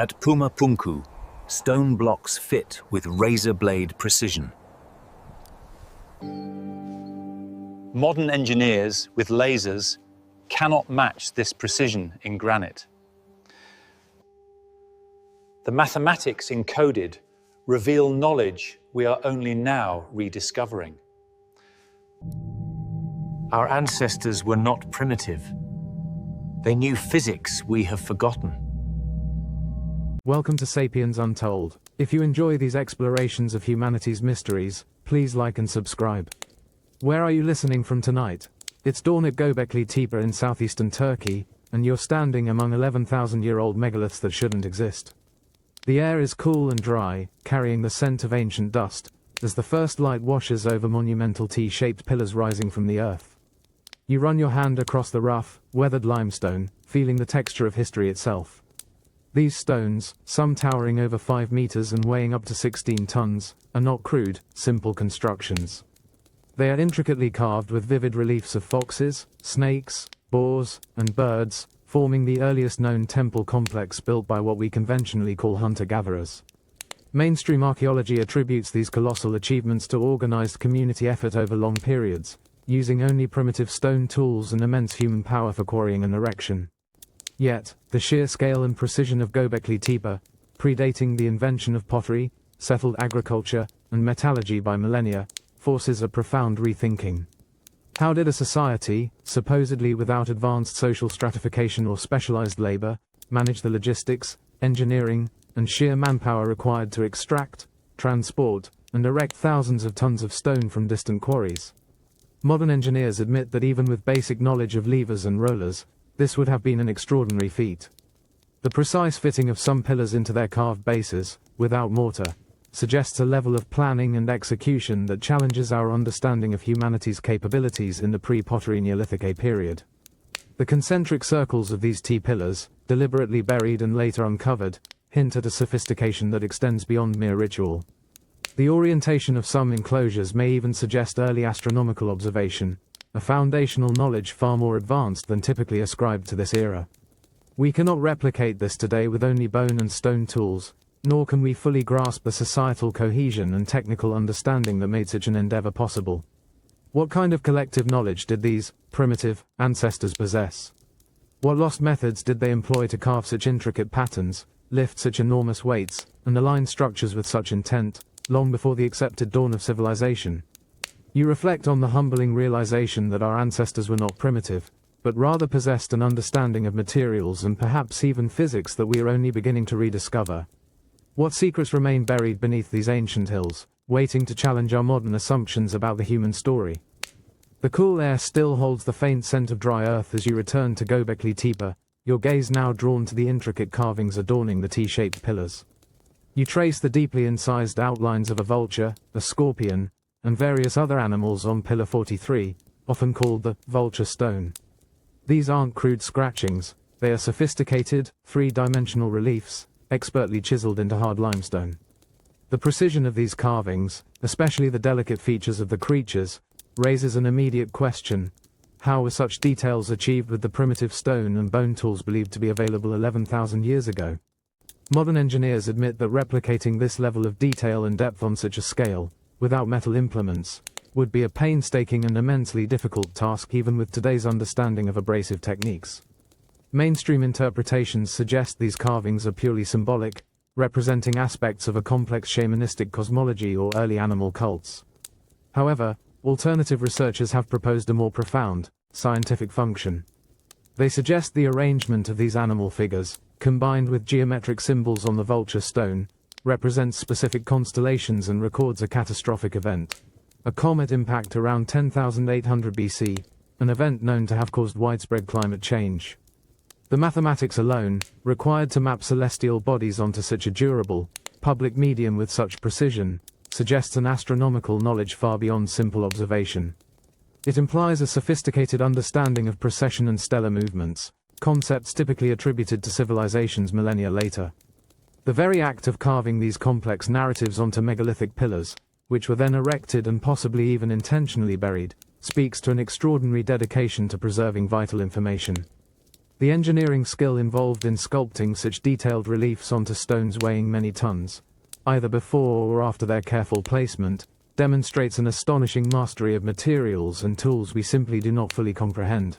At Puma Punku, stone blocks fit with razor blade precision. Modern engineers with lasers cannot match this precision in granite. The mathematics encoded reveal knowledge we are only now rediscovering. Our ancestors were not primitive. They knew physics we have forgotten. Welcome to Sapiens Untold. If you enjoy these explorations of humanity's mysteries, please like and subscribe. Where are you listening from tonight? It's dawn at Göbekli Tepe in southeastern Turkey, and you're standing among 11,000-year-old megaliths that shouldn't exist. The air is cool and dry, carrying the scent of ancient dust, as the first light washes over monumental T-shaped pillars rising from the earth. You run your hand across the rough, weathered limestone, feeling the texture of history itself. These stones, some towering over 5 meters and weighing up to 16 tons, are not crude, simple constructions. They are intricately carved with vivid reliefs of foxes, snakes, boars, and birds, forming the earliest known temple complex built by what we conventionally call hunter-gatherers. Mainstream archaeology attributes these colossal achievements to organized community effort over long periods, using only primitive stone tools and immense human power for quarrying and erection. Yet, the sheer scale and precision of Göbekli Tepe, predating the invention of pottery, settled agriculture, and metallurgy by millennia, forces a profound rethinking. How did a society, supposedly without advanced social stratification or specialized labor, manage the logistics, engineering, and sheer manpower required to extract, transport, and erect thousands of tons of stone from distant quarries? Modern engineers admit that even with basic knowledge of levers and rollers, this would have been an extraordinary feat. The precise fitting of some pillars into their carved bases, without mortar, suggests a level of planning and execution that challenges our understanding of humanity's capabilities in the pre-pottery Neolithic period. The concentric circles of these T-pillars, deliberately buried and later uncovered, hint at a sophistication that extends beyond mere ritual. The orientation of some enclosures may even suggest early astronomical observation, a foundational knowledge far more advanced than typically ascribed to this era. We cannot replicate this today with only bone and stone tools, nor can we fully grasp the societal cohesion and technical understanding that made such an endeavor possible. What kind of collective knowledge did these primitive ancestors possess? What lost methods did they employ to carve such intricate patterns, lift such enormous weights, and align structures with such intent, long before the accepted dawn of civilization? You reflect on the humbling realization that our ancestors were not primitive, but rather possessed an understanding of materials and perhaps even physics that we are only beginning to rediscover. What secrets remain buried beneath these ancient hills, waiting to challenge our modern assumptions about the human story? The cool air still holds the faint scent of dry earth as you return to Göbekli Tepe, your gaze now drawn to the intricate carvings adorning the T-shaped pillars. You trace the deeply incised outlines of a vulture, a scorpion, and various other animals on Pillar 43, often called the vulture stone. These aren't crude scratchings, they are sophisticated, three-dimensional reliefs, expertly chiseled into hard limestone. The precision of these carvings, especially the delicate features of the creatures, raises an immediate question: how were such details achieved with the primitive stone and bone tools believed to be available 11,000 years ago? Modern engineers admit that replicating this level of detail and depth on such a scale, without metal implements, would be a painstaking and immensely difficult task even with today's understanding of abrasive techniques. Mainstream interpretations suggest these carvings are purely symbolic, representing aspects of a complex shamanistic cosmology or early animal cults. However, alternative researchers have proposed a more profound, scientific function. They suggest the arrangement of these animal figures, combined with geometric symbols on the vulture stone, represents specific constellations and records a catastrophic event. A comet impact around 10,800 BC, an event known to have caused widespread climate change. The mathematics alone, required to map celestial bodies onto such a durable, public medium with such precision, suggests an astronomical knowledge far beyond simple observation. It implies a sophisticated understanding of precession and stellar movements, concepts typically attributed to civilizations millennia later. The very act of carving these complex narratives onto megalithic pillars, which were then erected and possibly even intentionally buried, speaks to an extraordinary dedication to preserving vital information. The engineering skill involved in sculpting such detailed reliefs onto stones weighing many tons, either before or after their careful placement, demonstrates an astonishing mastery of materials and tools we simply do not fully comprehend.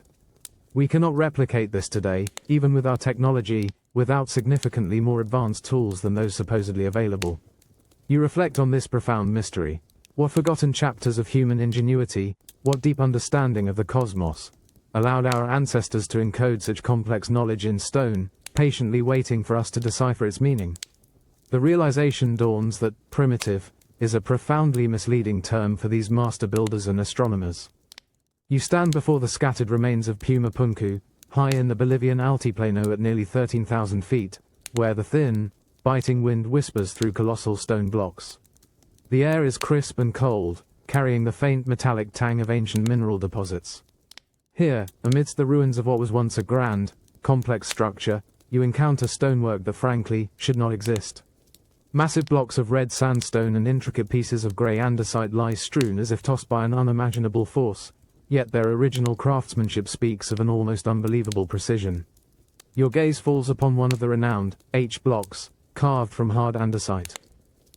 We cannot replicate this today, even with our technology, without significantly more advanced tools than those supposedly available. You reflect on this profound mystery. What forgotten chapters of human ingenuity, what deep understanding of the cosmos, allowed our ancestors to encode such complex knowledge in stone, patiently waiting for us to decipher its meaning? The realization dawns that primitive is a profoundly misleading term for these master builders and astronomers. You stand before the scattered remains of Puma Punku, high in the Bolivian altiplano at nearly 13,000 feet, where the thin, biting wind whispers through colossal stone blocks. The air is crisp and cold, carrying the faint metallic tang of ancient mineral deposits. Here, amidst the ruins of what was once a grand, complex structure, you encounter stonework that frankly should not exist. Massive blocks of red sandstone and intricate pieces of grey andesite lie strewn as if tossed by an unimaginable force, yet their original craftsmanship speaks of an almost unbelievable precision. Your gaze falls upon one of the renowned H blocks, carved from hard andesite.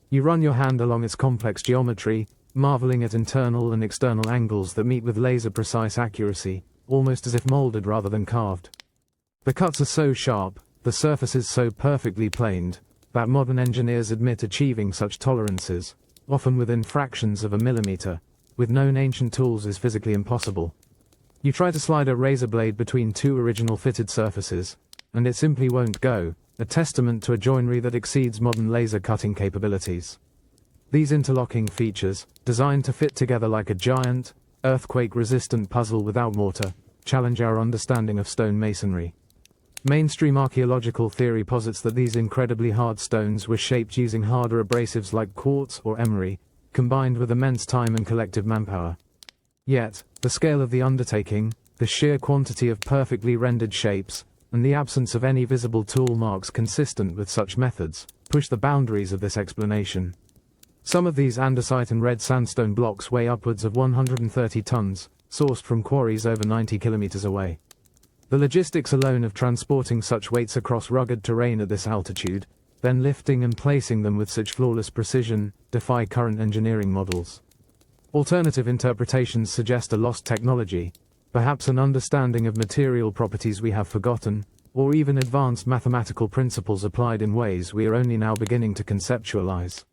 You run your hand along its complex geometry, marveling at internal and external angles that meet with laser-precise accuracy, almost as if molded rather than carved. The cuts are so sharp, the surfaces so perfectly planed, that modern engineers admit achieving such tolerances, often within fractions of a millimeter, with known ancient tools is physically impossible. You try to slide a razor blade between two original fitted surfaces, and it simply won't go, a testament to a joinery that exceeds modern laser cutting capabilities. These interlocking features, designed to fit together like a giant, earthquake-resistant puzzle without mortar, challenge our understanding of stone masonry. Mainstream archaeological theory posits that these incredibly hard stones were shaped using harder abrasives like quartz or emery, combined with immense time and collective manpower. Yet, the scale of the undertaking, the sheer quantity of perfectly rendered shapes, and the absence of any visible tool marks consistent with such methods, push the boundaries of this explanation. Some of these andesite and red sandstone blocks weigh upwards of 130 tons, sourced from quarries over 90 kilometers away. The logistics alone of transporting such weights across rugged terrain at this altitude, then lifting and placing them with such flawless precision, defy current engineering models. Alternative interpretations suggest a lost technology, perhaps an understanding of material properties we have forgotten, or even advanced mathematical principles applied in ways we are only now beginning to conceptualize.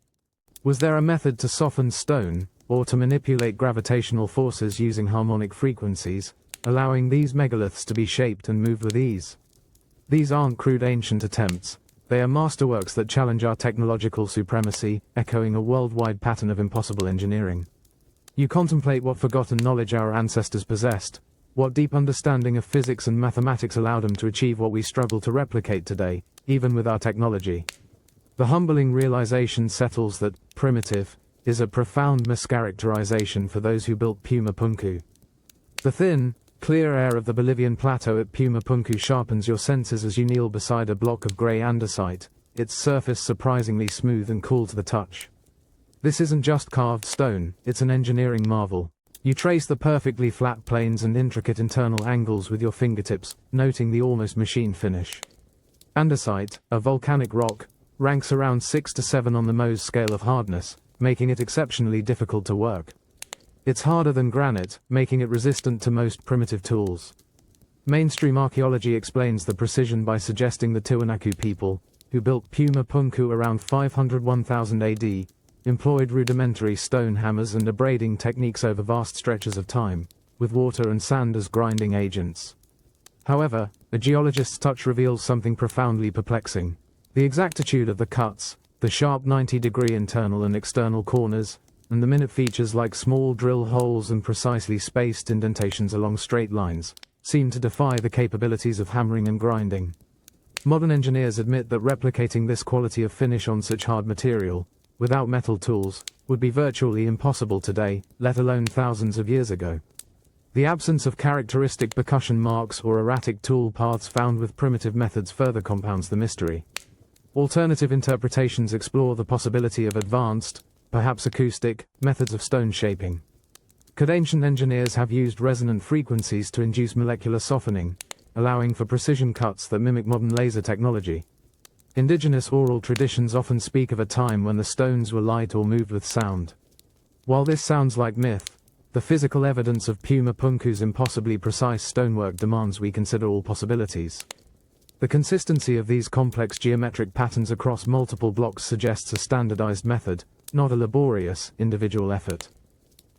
Was there a method to soften stone, or to manipulate gravitational forces using harmonic frequencies, allowing these megaliths to be shaped and moved with ease? These aren't crude ancient attempts, they are masterworks that challenge our technological supremacy, echoing a worldwide pattern of impossible engineering. You contemplate what forgotten knowledge our ancestors possessed, what deep understanding of physics and mathematics allowed them to achieve what we struggle to replicate today, even with our technology. The humbling realization settles that primitive is a profound mischaracterization for those who built Puma Punku. The thin, clear air of the Bolivian plateau at Puma Punku sharpens your senses as you kneel beside a block of grey andesite, its surface surprisingly smooth and cool to the touch. This isn't just carved stone, it's an engineering marvel. You trace the perfectly flat planes and intricate internal angles with your fingertips, noting the almost machine finish. Andesite, a volcanic rock, ranks around 6 to 7 on the Mohs scale of hardness, making it exceptionally difficult to work. It's harder than granite, making it resistant to most primitive tools. Mainstream archaeology explains the precision by suggesting the Tiwanaku people, who built Puma Punku around 501,000 AD, employed rudimentary stone hammers and abrading techniques over vast stretches of time, with water and sand as grinding agents. However, a geologist's touch reveals something profoundly perplexing. The exactitude of the cuts, the sharp 90-degree internal and external corners, and the minute features like small drill holes and precisely spaced indentations along straight lines, seem to defy the capabilities of hammering and grinding. Modern engineers admit that replicating this quality of finish on such hard material, without metal tools, would be virtually impossible today, let alone thousands of years ago. The absence of characteristic percussion marks or erratic tool paths found with primitive methods further compounds the mystery. Alternative interpretations explore the possibility of advanced, perhaps acoustic, methods of stone shaping. Could ancient engineers have used resonant frequencies to induce molecular softening, allowing for precision cuts that mimic modern laser technology. Indigenous oral traditions often speak of a time when the stones were light or moved with sound. While this sounds like myth, the physical evidence of Puma Punku's impossibly precise stonework demands we consider all possibilities. The consistency of these complex geometric patterns across multiple blocks suggests a standardized method, not a laborious, individual effort.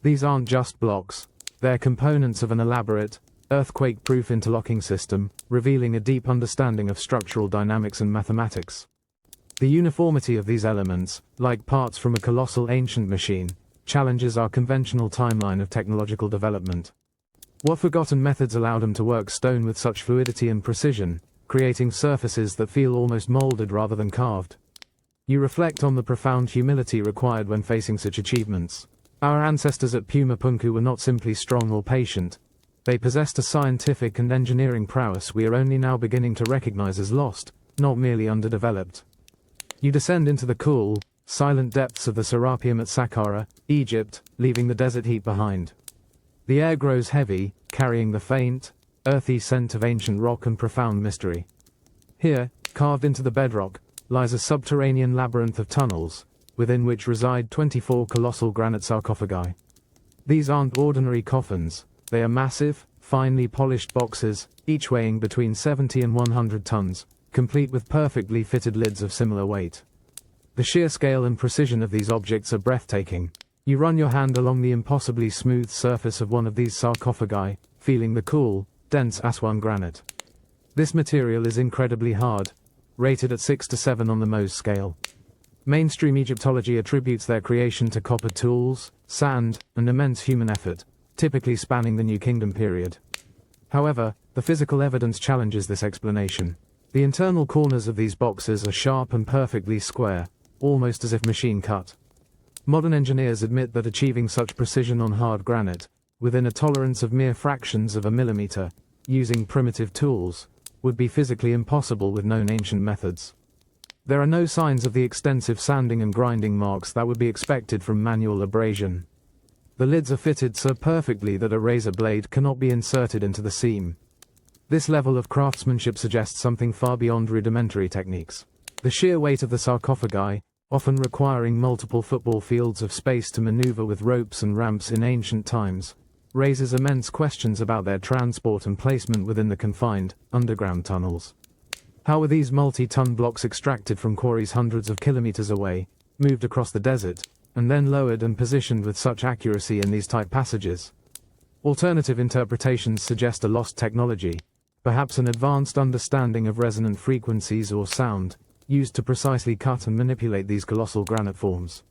These aren't just blocks, they're components of an elaborate, earthquake-proof interlocking system, revealing a deep understanding of structural dynamics and mathematics. The uniformity of these elements, like parts from a colossal ancient machine, challenges our conventional timeline of technological development. What forgotten methods allowed them to work stone with such fluidity and precision, creating surfaces that feel almost molded rather than carved? You reflect on the profound humility required when facing such achievements. Our ancestors at Puma Punku were not simply strong or patient. They possessed a scientific and engineering prowess we are only now beginning to recognize as lost, not merely underdeveloped. You descend into the cool, silent depths of the Serapeum at Saqqara, Egypt, leaving the desert heat behind. The air grows heavy, carrying the faint, earthy scent of ancient rock and profound mystery. Here, carved into the bedrock, lies a subterranean labyrinth of tunnels, within which reside 24 colossal granite sarcophagi. These aren't ordinary coffins. They are massive, finely polished boxes, each weighing between 70 and 100 tons, complete with perfectly fitted lids of similar weight. The sheer scale and precision of these objects are breathtaking. You run your hand along the impossibly smooth surface of one of these sarcophagi, feeling the cool, dense Aswan granite. This material is incredibly hard, rated at 6 to 7 on the Mohs scale. Mainstream Egyptology attributes their creation to copper tools, sand, and immense human effort, typically spanning the New Kingdom period. However, the physical evidence challenges this explanation. The internal corners of these boxes are sharp and perfectly square, almost as if machine cut. Modern engineers admit that achieving such precision on hard granite, within a tolerance of mere fractions of a millimeter, using primitive tools, would be physically impossible with known ancient methods. There are no signs of the extensive sanding and grinding marks that would be expected from manual abrasion. The lids are fitted so perfectly that a razor blade cannot be inserted into the seam. This level of craftsmanship suggests something far beyond rudimentary techniques. The sheer weight of the sarcophagi, often requiring multiple football fields of space to maneuver with ropes and ramps in ancient times, raises immense questions about their transport and placement within the confined, underground tunnels. How were these multi-ton blocks extracted from quarries hundreds of kilometers away, moved across the desert, and then lowered and positioned with such accuracy in these tight passages? Alternative interpretations suggest a lost technology, perhaps an advanced understanding of resonant frequencies or sound, used to precisely cut and manipulate these colossal granite forms.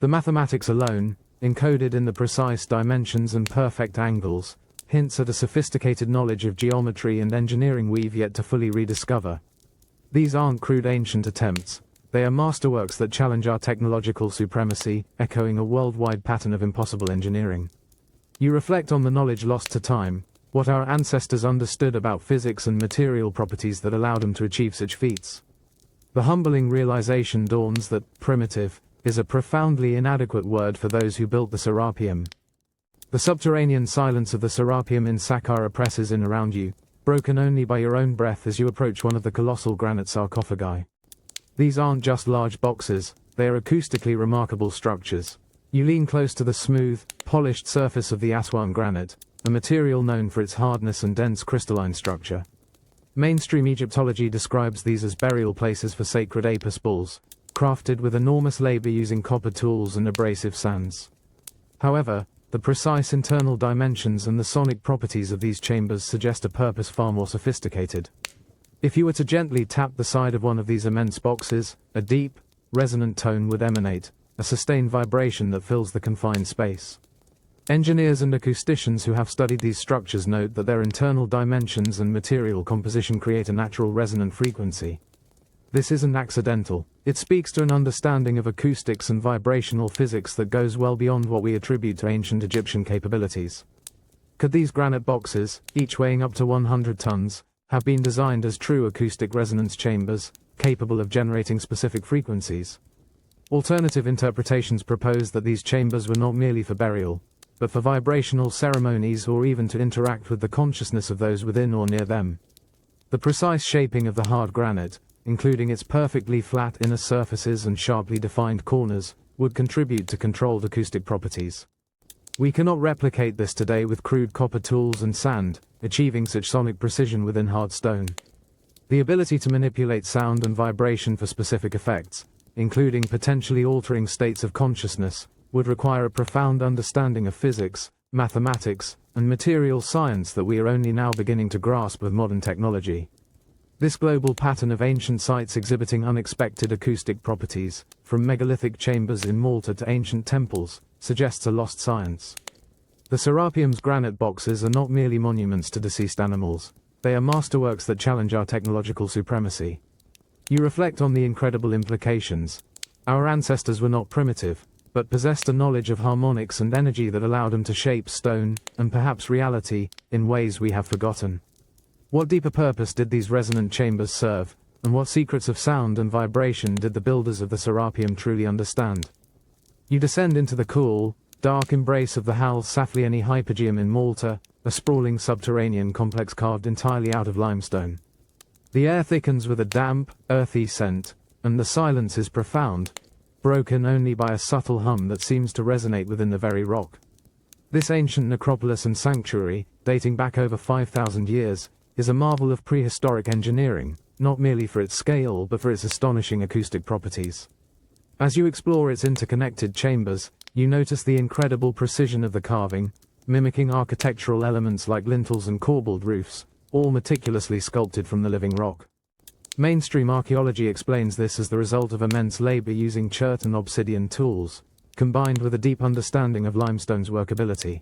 The mathematics alone, encoded in the precise dimensions and perfect angles, hints at a sophisticated knowledge of geometry and engineering we've yet to fully rediscover. These aren't crude ancient attempts. They are masterworks that challenge our technological supremacy, echoing a worldwide pattern of impossible engineering. You reflect on the knowledge lost to time, what our ancestors understood about physics and material properties that allowed them to achieve such feats. The humbling realization dawns that primitive is a profoundly inadequate word for those who built the Serapeum. The subterranean silence of the Serapeum in Saqqara presses in around you, broken only by your own breath as you approach one of the colossal granite sarcophagi. These aren't just large boxes, they are acoustically remarkable structures. You lean close to the smooth, polished surface of the Aswan granite, a material known for its hardness and dense crystalline structure. Mainstream Egyptology describes these as burial places for sacred Apis bulls, crafted with enormous labor using copper tools and abrasive sands. However, the precise internal dimensions and the sonic properties of these chambers suggest a purpose far more sophisticated. If you were to gently tap the side of one of these immense boxes, a deep, resonant tone would emanate, a sustained vibration that fills the confined space. Engineers and acousticians who have studied these structures note that their internal dimensions and material composition create a natural resonant frequency. This isn't accidental. It speaks to an understanding of acoustics and vibrational physics that goes well beyond what we attribute to ancient Egyptian capabilities. Could these granite boxes, each weighing up to 100 tons, have been designed as true acoustic resonance chambers, capable of generating specific frequencies? Alternative interpretations propose that these chambers were not merely for burial. but for vibrational ceremonies or even to interact with the consciousness of those within or near them. The precise shaping of the hard granite, including its perfectly flat inner surfaces and sharply defined corners, would contribute to controlled acoustic properties. We cannot replicate this today with crude copper tools and sand, achieving such sonic precision within hard stone. The ability to manipulate sound and vibration for specific effects, including potentially altering states of consciousness, would require a profound understanding of physics, mathematics, and material science that we are only now beginning to grasp with modern technology. This global pattern of ancient sites exhibiting unexpected acoustic properties, from megalithic chambers in Malta to ancient temples, suggests a lost science. The Serapeum's granite boxes are not merely monuments to deceased animals, they are masterworks that challenge our technological supremacy. You reflect on the incredible implications. Our ancestors were not primitive, but possessed a knowledge of harmonics and energy that allowed them to shape stone, and perhaps reality, in ways we have forgotten. What deeper purpose did these resonant chambers serve, and what secrets of sound and vibration did the builders of the Serapeum truly understand? You descend into the cool, dark embrace of the Hal Saflieni Hypogeum in Malta, a sprawling subterranean complex carved entirely out of limestone. The air thickens with a damp, earthy scent, and the silence is profound, broken only by a subtle hum that seems to resonate within the very rock. This ancient necropolis and sanctuary, dating back over 5,000 years, is a marvel of prehistoric engineering, not merely for its scale but for its astonishing acoustic properties. As you explore its interconnected chambers, you notice the incredible precision of the carving, mimicking architectural elements like lintels and corbelled roofs, all meticulously sculpted from the living rock. Mainstream archaeology explains this as the result of immense labor using chert and obsidian tools, combined with a deep understanding of limestone's workability.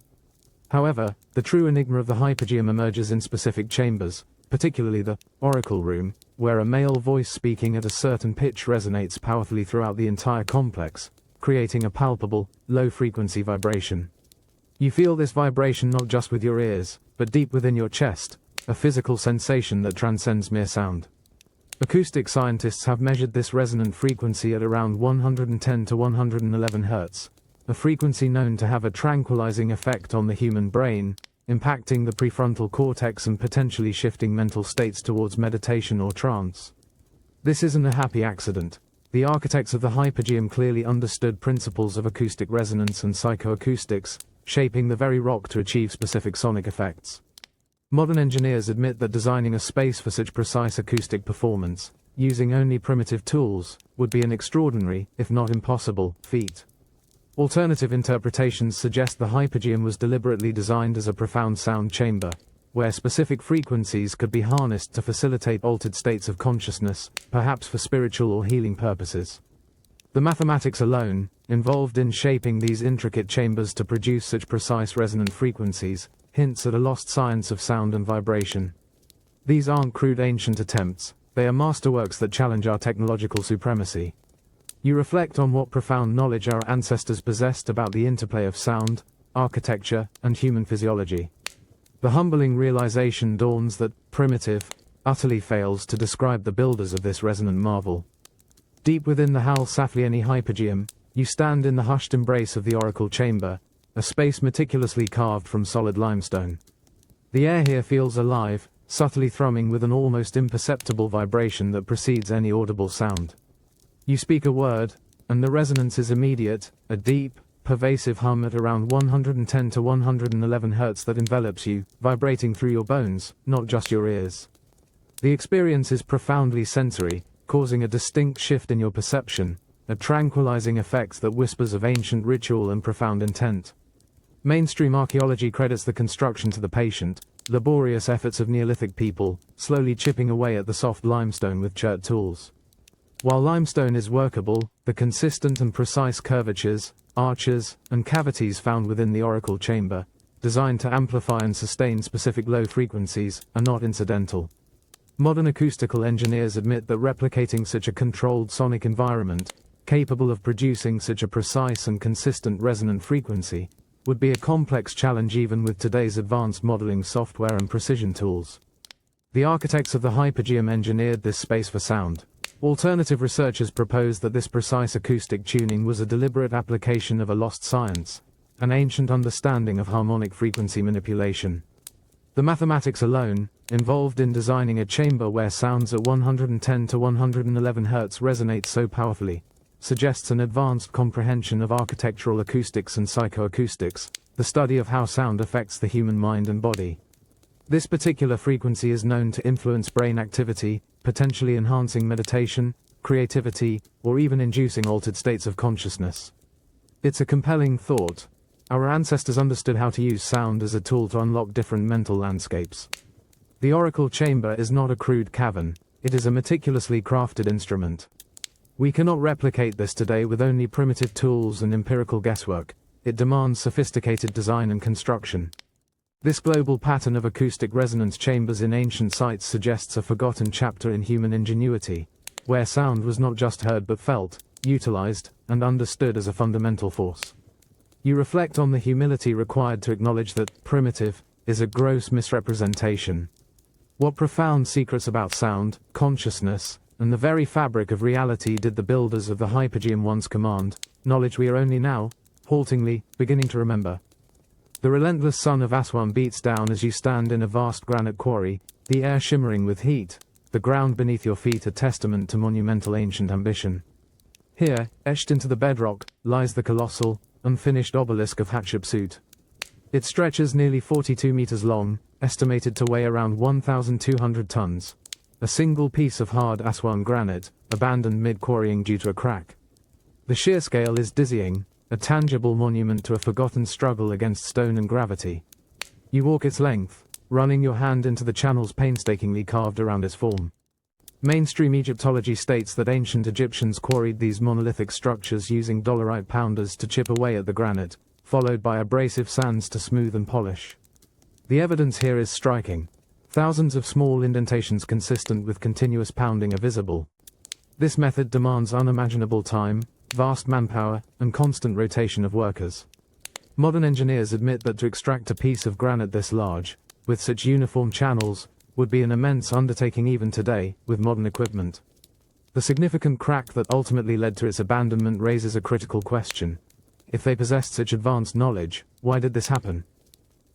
However, the true enigma of the hypogeum emerges in specific chambers, particularly the oracle room, where a male voice speaking at a certain pitch resonates powerfully throughout the entire complex, creating a palpable, low-frequency vibration. You feel this vibration not just with your ears, but deep within your chest, a physical sensation that transcends mere sound. Acoustic scientists have measured this resonant frequency at around 110 to 111 Hz, a frequency known to have a tranquilizing effect on the human brain, impacting the prefrontal cortex and potentially shifting mental states towards meditation or trance. This isn't a happy accident. The architects of the hypogeum clearly understood principles of acoustic resonance and psychoacoustics, shaping the very rock to achieve specific sonic effects. Modern engineers admit that designing a space for such precise acoustic performance, using only primitive tools, would be an extraordinary, if not impossible, feat. Alternative interpretations suggest the hypogeum was deliberately designed as a profound sound chamber, where specific frequencies could be harnessed to facilitate altered states of consciousness, perhaps for spiritual or healing purposes. The mathematics alone, involved in shaping these intricate chambers to produce such precise resonant frequencies, hints at a lost science of sound and vibration. These aren't crude ancient attempts, they are masterworks that challenge our technological supremacy. You reflect on what profound knowledge our ancestors possessed about the interplay of sound, architecture, and human physiology. The humbling realization dawns that primitive utterly fails to describe the builders of this resonant marvel. Deep within the Hal Saflieni Hypogeum, you stand in the hushed embrace of the oracle chamber, a space meticulously carved from solid limestone. The air here feels alive, subtly thrumming with an almost imperceptible vibration that precedes any audible sound. You speak a word, and the resonance is immediate, a deep, pervasive hum at around 110 to 111 Hz that envelops you, vibrating through your bones, not just your ears. The experience is profoundly sensory, causing a distinct shift in your perception, a tranquilizing effect that whispers of ancient ritual and profound intent. Mainstream archaeology credits the construction to the patient, laborious efforts of Neolithic people, slowly chipping away at the soft limestone with chert tools. While limestone is workable, the consistent and precise curvatures, arches, and cavities found within the oracle chamber, designed to amplify and sustain specific low frequencies, are not incidental. Modern acoustical engineers admit that replicating such a controlled sonic environment, capable of producing such a precise and consistent resonant frequency, would be a complex challenge even with today's advanced modeling software and precision tools. The architects of the hypogeum engineered this space for sound. Alternative researchers propose that this precise acoustic tuning was a deliberate application of a lost science, an ancient understanding of harmonic frequency manipulation. The mathematics alone, involved in designing a chamber where sounds at 110 to 111 Hz resonate so powerfully, suggests an advanced comprehension of architectural acoustics and psychoacoustics, the study of how sound affects the human mind and body. This particular frequency is known to influence brain activity, potentially enhancing meditation, creativity, or even inducing altered states of consciousness. It's a compelling thought. Our ancestors understood how to use sound as a tool to unlock different mental landscapes. The oracle chamber is not a crude cavern, it is a meticulously crafted instrument. We cannot replicate this today with only primitive tools and empirical guesswork. It demands sophisticated design and construction. This global pattern of acoustic resonance chambers in ancient sites suggests a forgotten chapter in human ingenuity, where sound was not just heard but felt, utilized, and understood as a fundamental force. You reflect on the humility required to acknowledge that primitive is a gross misrepresentation. What profound secrets about sound, consciousness, and the very fabric of reality did the builders of the Hypogeum once command, knowledge we are only now, haltingly, beginning to remember. The relentless sun of Aswan beats down as you stand in a vast granite quarry, the air shimmering with heat, the ground beneath your feet a testament to monumental ancient ambition. Here, etched into the bedrock, lies the colossal, unfinished obelisk of Hatshepsut. It stretches nearly 42 meters long, estimated to weigh around 1,200 tons. A single piece of hard Aswan granite, abandoned mid-quarrying due to a crack. The sheer scale is dizzying, a tangible monument to a forgotten struggle against stone and gravity. You walk its length, running your hand into the channels painstakingly carved around its form. Mainstream Egyptology states that ancient Egyptians quarried these monolithic structures using dolerite pounders to chip away at the granite, followed by abrasive sands to smooth and polish. The evidence here is striking. Thousands of small indentations consistent with continuous pounding are visible. This method demands unimaginable time, vast manpower, and constant rotation of workers. Modern engineers admit that to extract a piece of granite this large, with such uniform channels, would be an immense undertaking even today, with modern equipment. The significant crack that ultimately led to its abandonment raises a critical question. If they possessed such advanced knowledge, why did this happen?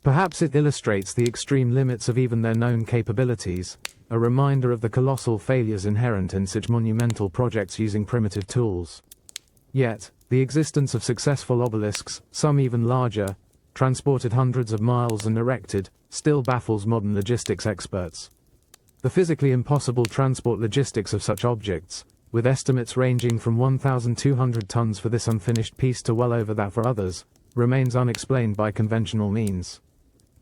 Perhaps it illustrates the extreme limits of even their known capabilities, a reminder of the colossal failures inherent in such monumental projects using primitive tools. Yet, the existence of successful obelisks, some even larger, transported hundreds of miles and erected, still baffles modern logistics experts. The physically impossible transport logistics of such objects, with estimates ranging from 1,200 tons for this unfinished piece to well over that for others, remains unexplained by conventional means.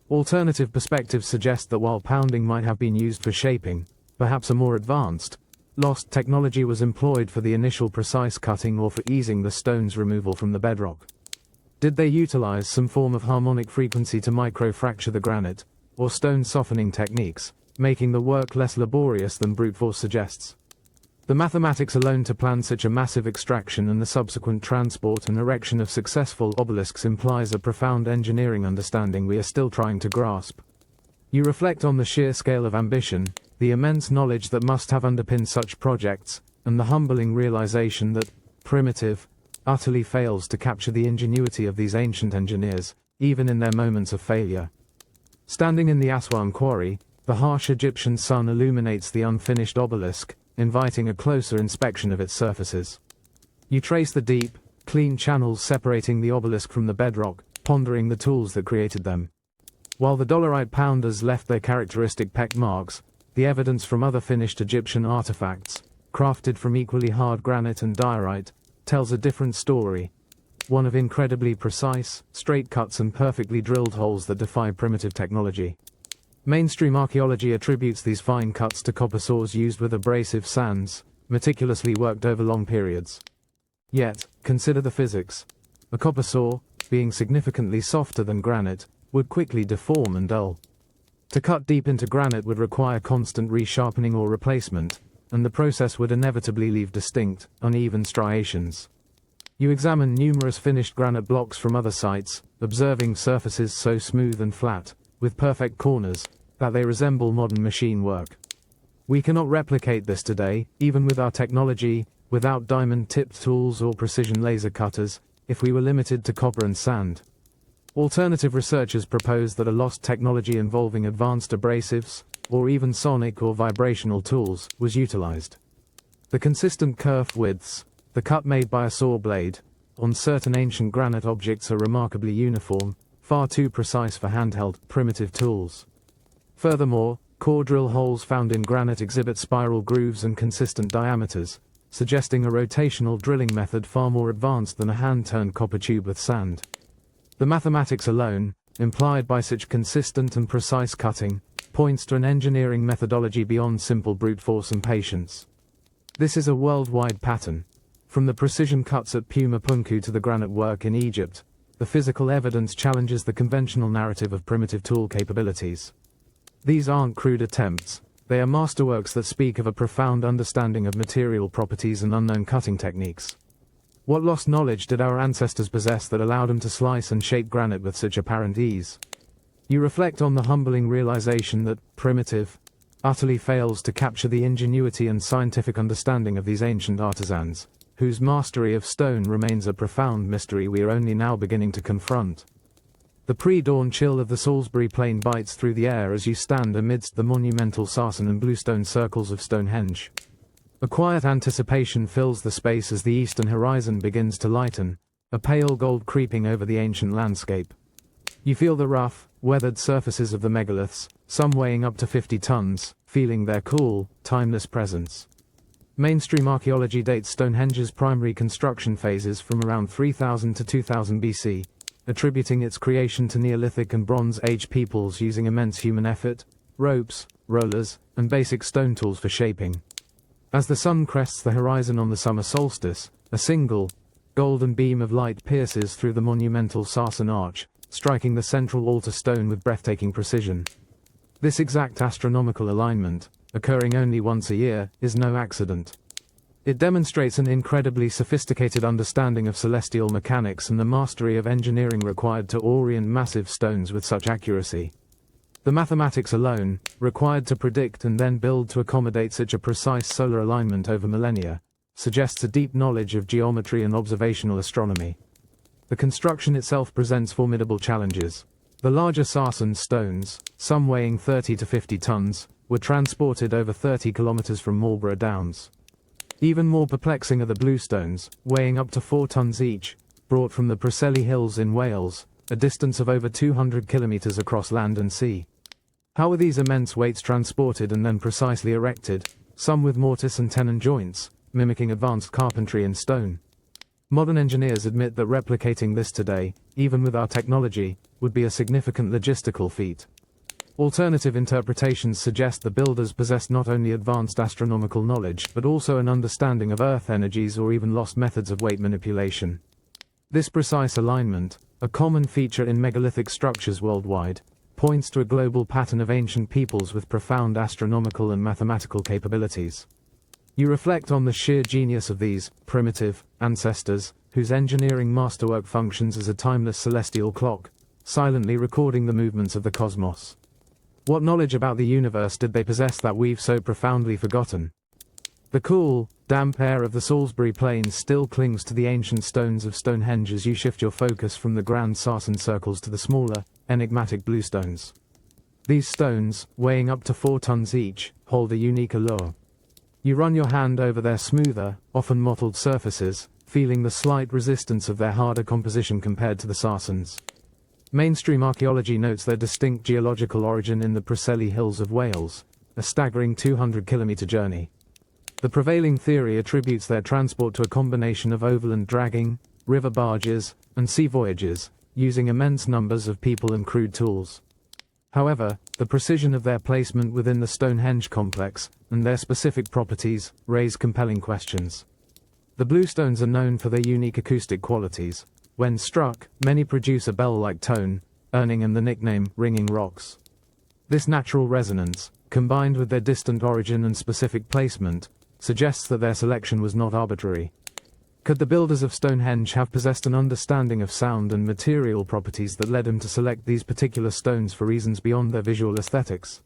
Alternative perspectives suggest that while pounding might have been used for shaping, perhaps a more advanced, lost technology was employed for the initial precise cutting or for easing the stone's removal from the bedrock. Did they utilize some form of harmonic frequency to microfracture the granite, or stone softening techniques, making the work less laborious than brute force suggests? The mathematics alone to plan such a massive extraction and the subsequent transport and erection of successful obelisks implies a profound engineering understanding we are still trying to grasp. You reflect on the sheer scale of ambition, the immense knowledge that must have underpinned such projects, and the humbling realization that primitive utterly fails to capture the ingenuity of these ancient engineers, even in their moments of failure. Standing in the Aswan quarry, the harsh Egyptian sun illuminates the unfinished obelisk, inviting a closer inspection of its surfaces. You trace the deep, clean channels separating the obelisk from the bedrock, pondering the tools that created them. While the dolerite pounders left their characteristic peck marks, the evidence from other finished Egyptian artifacts, crafted from equally hard granite and diorite, tells a different story, one of incredibly precise, straight cuts and perfectly drilled holes that defy primitive technology. Mainstream archaeology attributes these fine cuts to copper saws used with abrasive sands, meticulously worked over long periods. Yet, consider the physics. A copper saw, being significantly softer than granite, would quickly deform and dull. To cut deep into granite would require constant resharpening or replacement, and the process would inevitably leave distinct, uneven striations. You examine numerous finished granite blocks from other sites, observing surfaces so smooth and flat, with perfect corners, that they resemble modern machine work. We cannot replicate this today, even with our technology, without diamond-tipped tools or precision laser cutters, if we were limited to copper and sand. Alternative researchers propose that a lost technology involving advanced abrasives, or even sonic or vibrational tools, was utilized. The consistent kerf widths, the cut made by a saw blade, on certain ancient granite objects are remarkably uniform, far too precise for handheld, primitive tools. Furthermore, core drill holes found in granite exhibit spiral grooves and consistent diameters, suggesting a rotational drilling method far more advanced than a hand-turned copper tube with sand. The mathematics alone, implied by such consistent and precise cutting, points to an engineering methodology beyond simple brute force and patience. This is a worldwide pattern. From the precision cuts at Puma Punku to the granite work in Egypt, the physical evidence challenges the conventional narrative of primitive tool capabilities. These aren't crude attempts, they are masterworks that speak of a profound understanding of material properties and unknown cutting techniques. What lost knowledge did our ancestors possess that allowed them to slice and shape granite with such apparent ease? You reflect on the humbling realization that primitive utterly fails to capture the ingenuity and scientific understanding of these ancient artisans, whose mastery of stone remains a profound mystery we are only now beginning to confront. The pre-dawn chill of the Salisbury Plain bites through the air as you stand amidst the monumental sarsen and bluestone circles of Stonehenge. A quiet anticipation fills the space as the eastern horizon begins to lighten, a pale gold creeping over the ancient landscape. You feel the rough, weathered surfaces of the megaliths, some weighing up to 50 tons, feeling their cool, timeless presence. Mainstream archaeology dates Stonehenge's primary construction phases from around 3000 to 2000 BC, attributing its creation to Neolithic and Bronze Age peoples using immense human effort, ropes, rollers, and basic stone tools for shaping. As the sun crests the horizon on the summer solstice, a single, golden beam of light pierces through the monumental sarsen arch, striking the central altar stone with breathtaking precision. This exact astronomical alignment, occurring only once a year, is no accident. It demonstrates an incredibly sophisticated understanding of celestial mechanics and the mastery of engineering required to orient massive stones with such accuracy. The mathematics alone, required to predict and then build to accommodate such a precise solar alignment over millennia, suggests a deep knowledge of geometry and observational astronomy. The construction itself presents formidable challenges. The larger sarsen stones, some weighing 30 to 50 tons, were transported over 30 kilometers from Marlborough Downs. Even more perplexing are the bluestones, weighing up to 4 tons each, brought from the Preseli Hills in Wales, a distance of over 200 kilometers across land and sea. How are these immense weights transported and then precisely erected, some with mortise and tenon joints, mimicking advanced carpentry in stone? Modern engineers admit that replicating this today, even with our technology, would be a significant logistical feat. Alternative interpretations suggest the builders possessed not only advanced astronomical knowledge but also an understanding of Earth energies or even lost methods of weight manipulation. This precise alignment, a common feature in megalithic structures worldwide, points to a global pattern of ancient peoples with profound astronomical and mathematical capabilities. You reflect on the sheer genius of these primitive ancestors, whose engineering masterwork functions as a timeless celestial clock, silently recording the movements of the cosmos. What knowledge about the universe did they possess that we've so profoundly forgotten? The cool, damp air of the Salisbury Plain still clings to the ancient stones of Stonehenge as you shift your focus from the grand sarsen circles to the smaller, enigmatic bluestones. These stones, weighing up to 4 tons each, hold a unique allure. You run your hand over their smoother, often mottled surfaces, feeling the slight resistance of their harder composition compared to the sarsens. Mainstream archaeology notes their distinct geological origin in the Preseli Hills of Wales, a staggering 200-kilometer journey. The prevailing theory attributes their transport to a combination of overland dragging, river barges, and sea voyages, using immense numbers of people and crude tools. However, the precision of their placement within the Stonehenge complex, and their specific properties, raise compelling questions. The bluestones are known for their unique acoustic qualities. When struck, many produce a bell-like tone, earning them the nickname ringing rocks. This natural resonance, combined with their distant origin and specific placement, suggests that their selection was not arbitrary. Could the builders of Stonehenge have possessed an understanding of sound and material properties that led them to select these particular stones for reasons beyond their visual aesthetics?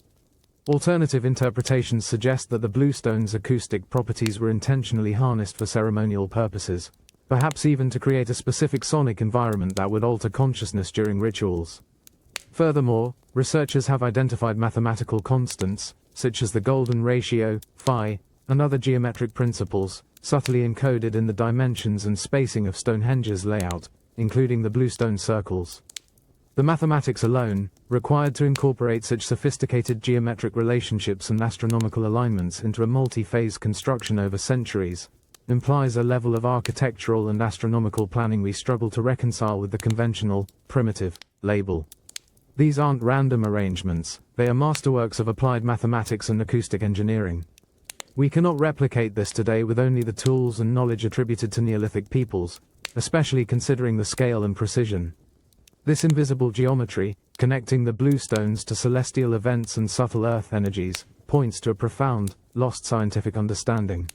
Alternative interpretations suggest that the bluestones' acoustic properties were intentionally harnessed for ceremonial purposes, perhaps even to create a specific sonic environment that would alter consciousness during rituals. Furthermore, researchers have identified mathematical constants, such as the golden ratio, phi, and other geometric principles, subtly encoded in the dimensions and spacing of Stonehenge's layout, including the bluestone circles. The mathematics alone, required to incorporate such sophisticated geometric relationships and astronomical alignments into a multi-phase construction over centuries, implies a level of architectural and astronomical planning we struggle to reconcile with the conventional, primitive, label. These aren't random arrangements, they are masterworks of applied mathematics and acoustic engineering. We cannot replicate this today with only the tools and knowledge attributed to Neolithic peoples, especially considering the scale and precision. This invisible geometry, connecting the bluestones to celestial events and subtle earth energies, points to a profound, lost scientific understanding.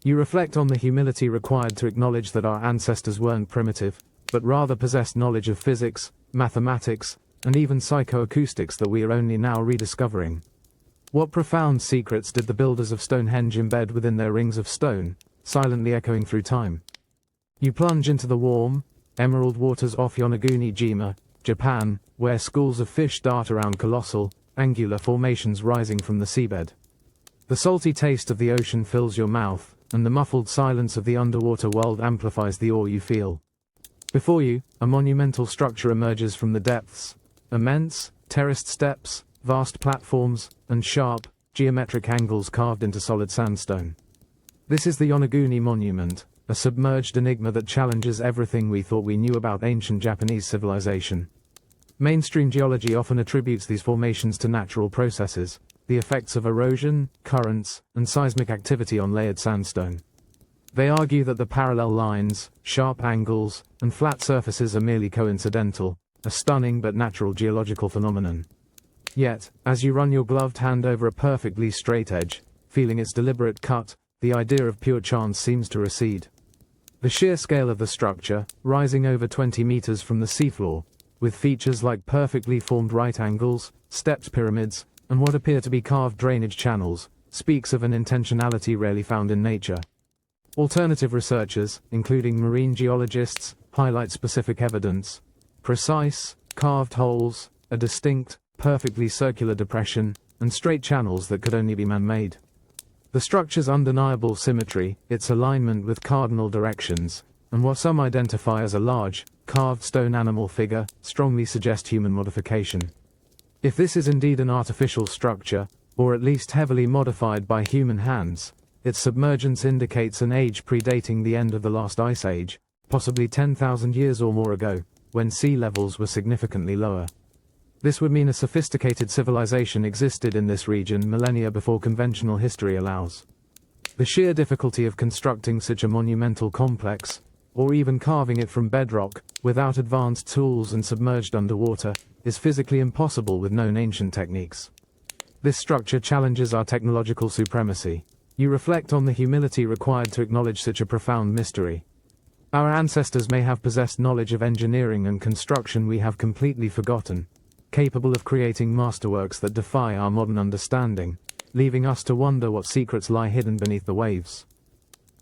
You reflect on the humility required to acknowledge that our ancestors weren't primitive, but rather possessed knowledge of physics, mathematics, and even psychoacoustics that we are only now rediscovering. What profound secrets did the builders of Stonehenge embed within their rings of stone, silently echoing through time? You plunge into the warm, emerald waters off Yonaguni-jima, Japan, where schools of fish dart around colossal, angular formations rising from the seabed. The salty taste of the ocean fills your mouth, and the muffled silence of the underwater world amplifies the awe you feel. Before you, a monumental structure emerges from the depths. Immense, terraced steps, vast platforms, and sharp, geometric angles carved into solid sandstone. This is the Yonaguni Monument, a submerged enigma that challenges everything we thought we knew about ancient Japanese civilization. Mainstream geology often attributes these formations to natural processes, the effects of erosion, currents, and seismic activity on layered sandstone. They argue that the parallel lines, sharp angles, and flat surfaces are merely coincidental, a stunning but natural geological phenomenon. Yet, as you run your gloved hand over a perfectly straight edge, feeling its deliberate cut, the idea of pure chance seems to recede. The sheer scale of the structure, rising over 20 meters from the seafloor, with features like perfectly formed right angles, stepped pyramids, and what appear to be carved drainage channels, speaks of an intentionality rarely found in nature. Alternative researchers, including marine geologists, highlight specific evidence: precise, carved holes, a distinct, perfectly circular depression, and straight channels that could only be man-made. The structure's undeniable symmetry, its alignment with cardinal directions, and what some identify as a large, carved stone animal figure, strongly suggest human modification. If this is indeed an artificial structure, or at least heavily modified by human hands, its submergence indicates an age predating the end of the last ice age, possibly 10,000 years or more ago, when sea levels were significantly lower. This would mean a sophisticated civilization existed in this region millennia before conventional history allows. The sheer difficulty of constructing such a monumental complex, or even carving it from bedrock, without advanced tools and submerged underwater, is physically impossible with known ancient techniques. This structure challenges our technological supremacy. You reflect on the humility required to acknowledge such a profound mystery. Our ancestors may have possessed knowledge of engineering and construction we have completely forgotten, capable of creating masterworks that defy our modern understanding, leaving us to wonder what secrets lie hidden beneath the waves.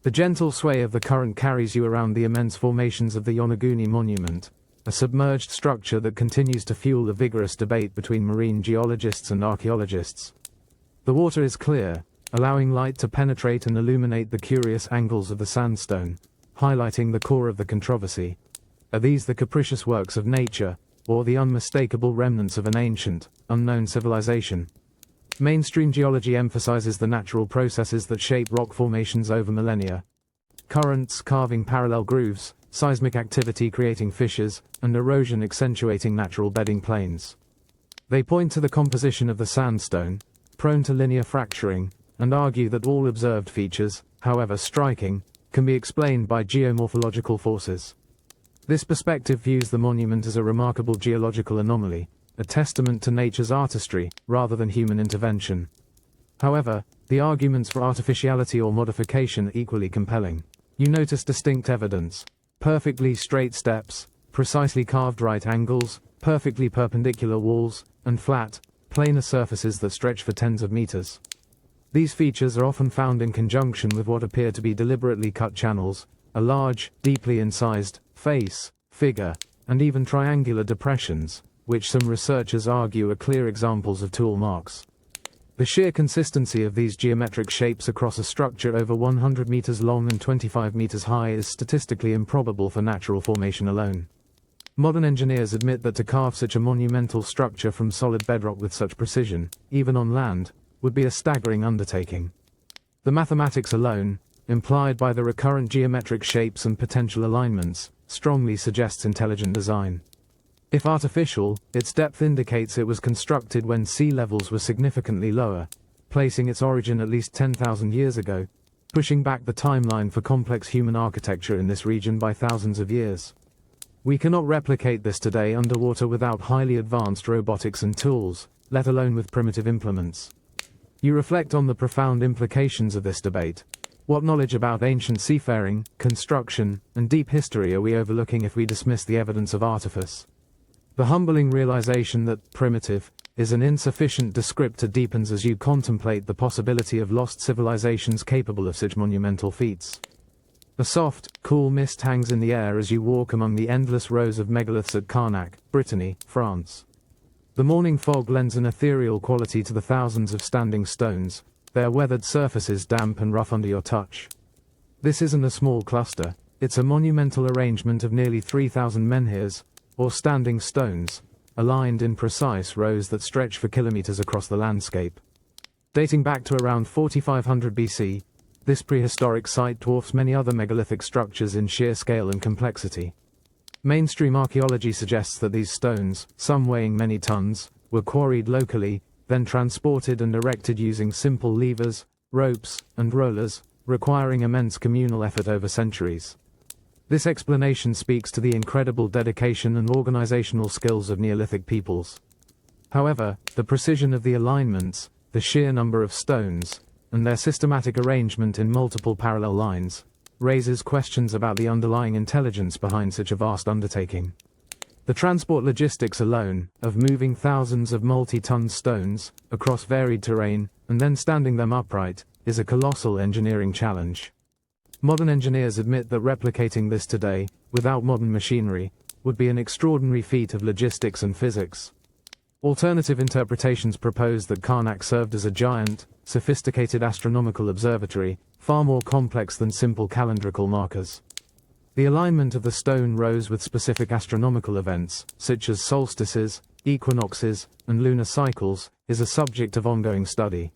The gentle sway of the current carries you around the immense formations of the Yonaguni Monument, a submerged structure that continues to fuel a vigorous debate between marine geologists and archaeologists. The water is clear, allowing light to penetrate and illuminate the curious angles of the sandstone, highlighting the core of the controversy. Are these the capricious works of nature, or the unmistakable remnants of an ancient, unknown civilization? Mainstream geology emphasizes the natural processes that shape rock formations over millennia. Currents carving parallel grooves, seismic activity creating fissures, and erosion accentuating natural bedding planes. They point to the composition of the sandstone, prone to linear fracturing, and argue that all observed features, however striking, can be explained by geomorphological forces. This perspective views the monument as a remarkable geological anomaly, a testament to nature's artistry, rather than human intervention. However, the arguments for artificiality or modification are equally compelling. You notice distinct evidence: perfectly straight steps, precisely carved right angles, perfectly perpendicular walls, and flat, planar surfaces that stretch for tens of meters. These features are often found in conjunction with what appear to be deliberately cut channels, a large, deeply incised face, figure, and even triangular depressions, which some researchers argue are clear examples of tool marks. The sheer consistency of these geometric shapes across a structure over 100 meters long and 25 meters high is statistically improbable for natural formation alone. Modern engineers admit that to carve such a monumental structure from solid bedrock with such precision, even on land, would be a staggering undertaking. The mathematics alone, implied by the recurrent geometric shapes and potential alignments, strongly suggests intelligent design. If artificial, its depth indicates it was constructed when sea levels were significantly lower, placing its origin at least 10,000 years ago, pushing back the timeline for complex human architecture in this region by thousands of years. We cannot replicate this today underwater without highly advanced robotics and tools, let alone with primitive implements. You reflect on the profound implications of this debate. What knowledge about ancient seafaring, construction, and deep history are we overlooking if we dismiss the evidence of artifice? The humbling realization that primitive is an insufficient descriptor deepens as you contemplate the possibility of lost civilizations capable of such monumental feats. A soft, cool mist hangs in the air as you walk among the endless rows of megaliths at Carnac, Brittany, France. The morning fog lends an ethereal quality to the thousands of standing stones, their weathered surfaces damp and rough under your touch. This isn't a small cluster, it's a monumental arrangement of nearly 3,000 menhirs, or standing stones, aligned in precise rows that stretch for kilometers across the landscape. Dating back to around 4500 BC, this prehistoric site dwarfs many other megalithic structures in sheer scale and complexity. Mainstream archaeology suggests that these stones, some weighing many tons, were quarried locally, then transported and erected using simple levers, ropes, and rollers, requiring immense communal effort over centuries. This explanation speaks to the incredible dedication and organizational skills of Neolithic peoples. However, the precision of the alignments, the sheer number of stones, and their systematic arrangement in multiple parallel lines, raises questions about the underlying intelligence behind such a vast undertaking. The transport logistics alone, of moving thousands of multi-ton stones, across varied terrain, and then standing them upright, is a colossal engineering challenge. Modern engineers admit that replicating this today, without modern machinery, would be an extraordinary feat of logistics and physics. Alternative interpretations propose that Karnak served as a giant, sophisticated astronomical observatory, far more complex than simple calendrical markers. The alignment of the stone rows with specific astronomical events, such as solstices, equinoxes, and lunar cycles, is a subject of ongoing study.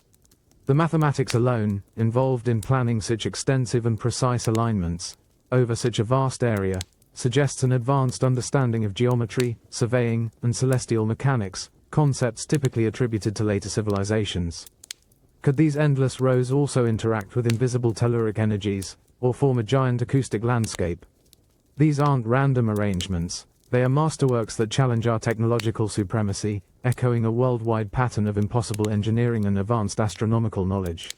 The mathematics alone, involved in planning such extensive and precise alignments, over such a vast area, suggests an advanced understanding of geometry, surveying, and celestial mechanics, concepts typically attributed to later civilizations. Could these endless rows also interact with invisible telluric energies, or form a giant acoustic landscape? These aren't random arrangements, they are masterworks that challenge our technological supremacy, echoing a worldwide pattern of impossible engineering and advanced astronomical knowledge.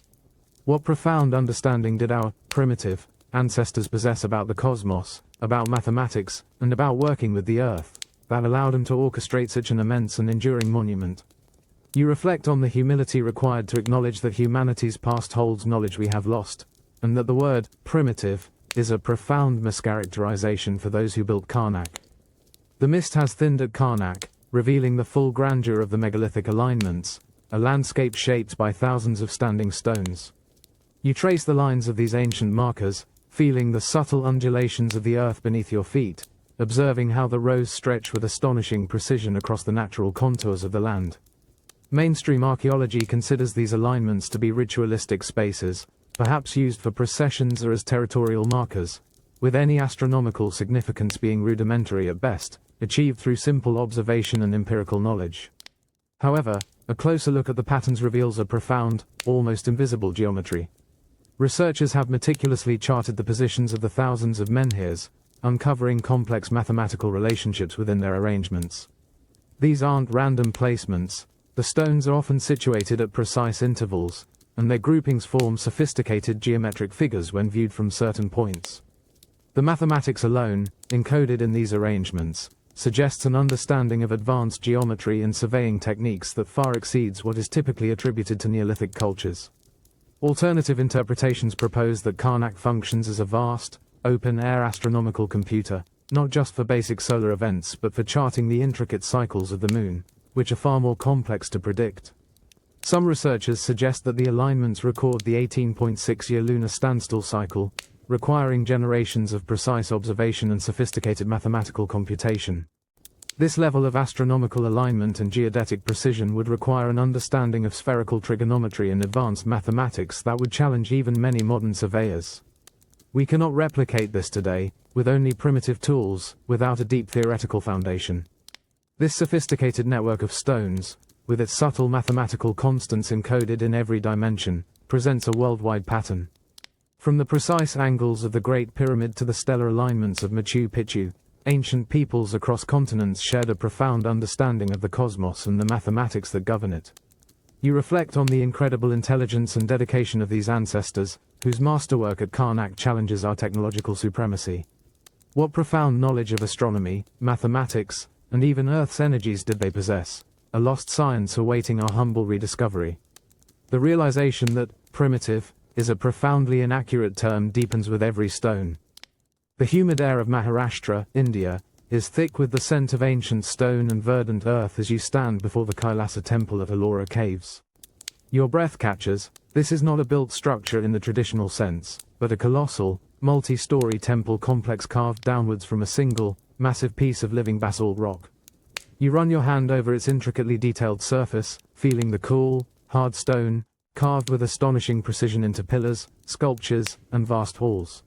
What profound understanding did our primitive ancestors possess about the cosmos, about mathematics, and about working with the Earth, that allowed them to orchestrate such an immense and enduring monument? You reflect on the humility required to acknowledge that humanity's past holds knowledge we have lost, and that the word primitive is a profound mischaracterization for those who built Karnak. The mist has thinned at Karnak, revealing the full grandeur of the megalithic alignments, a landscape shaped by thousands of standing stones. You trace the lines of these ancient markers, feeling the subtle undulations of the earth beneath your feet, observing how the rows stretch with astonishing precision across the natural contours of the land. Mainstream archaeology considers these alignments to be ritualistic spaces, perhaps used for processions or as territorial markers, with any astronomical significance being rudimentary at best, achieved through simple observation and empirical knowledge. However, a closer look at the patterns reveals a profound, almost invisible geometry. Researchers have meticulously charted the positions of the thousands of menhirs, uncovering complex mathematical relationships within their arrangements. These aren't random placements, the stones are often situated at precise intervals, and their groupings form sophisticated geometric figures when viewed from certain points. The mathematics alone, encoded in these arrangements, suggests an understanding of advanced geometry and surveying techniques that far exceeds what is typically attributed to Neolithic cultures. Alternative interpretations propose that Karnak functions as a vast, open-air astronomical computer, not just for basic solar events but for charting the intricate cycles of the Moon, which are far more complex to predict. Some researchers suggest that the alignments record the 18.6-year lunar standstill cycle, requiring generations of precise observation and sophisticated mathematical computation. This level of astronomical alignment and geodetic precision would require an understanding of spherical trigonometry and advanced mathematics that would challenge even many modern surveyors. We cannot replicate this today, with only primitive tools, without a deep theoretical foundation. This sophisticated network of stones, with its subtle mathematical constants encoded in every dimension, presents a worldwide pattern. From the precise angles of the Great Pyramid to the stellar alignments of Machu Picchu, ancient peoples across continents shared a profound understanding of the cosmos and the mathematics that govern it. You reflect on the incredible intelligence and dedication of these ancestors, whose masterwork at Karnak challenges our technological supremacy. What profound knowledge of astronomy, mathematics, and even Earth's energies did they possess? A lost science awaiting our humble rediscovery. The realization that primitive is a profoundly inaccurate term deepens with every stone. The humid air of Maharashtra, India, is thick with the scent of ancient stone and verdant earth as you stand before the Kailasa temple at Ellora Caves. Your breath catches, this is not a built structure in the traditional sense, but a colossal, multi-story temple complex carved downwards from a single, massive piece of living basalt rock. You run your hand over its intricately detailed surface, feeling the cool, hard stone, carved with astonishing precision into pillars, sculptures, and vast halls.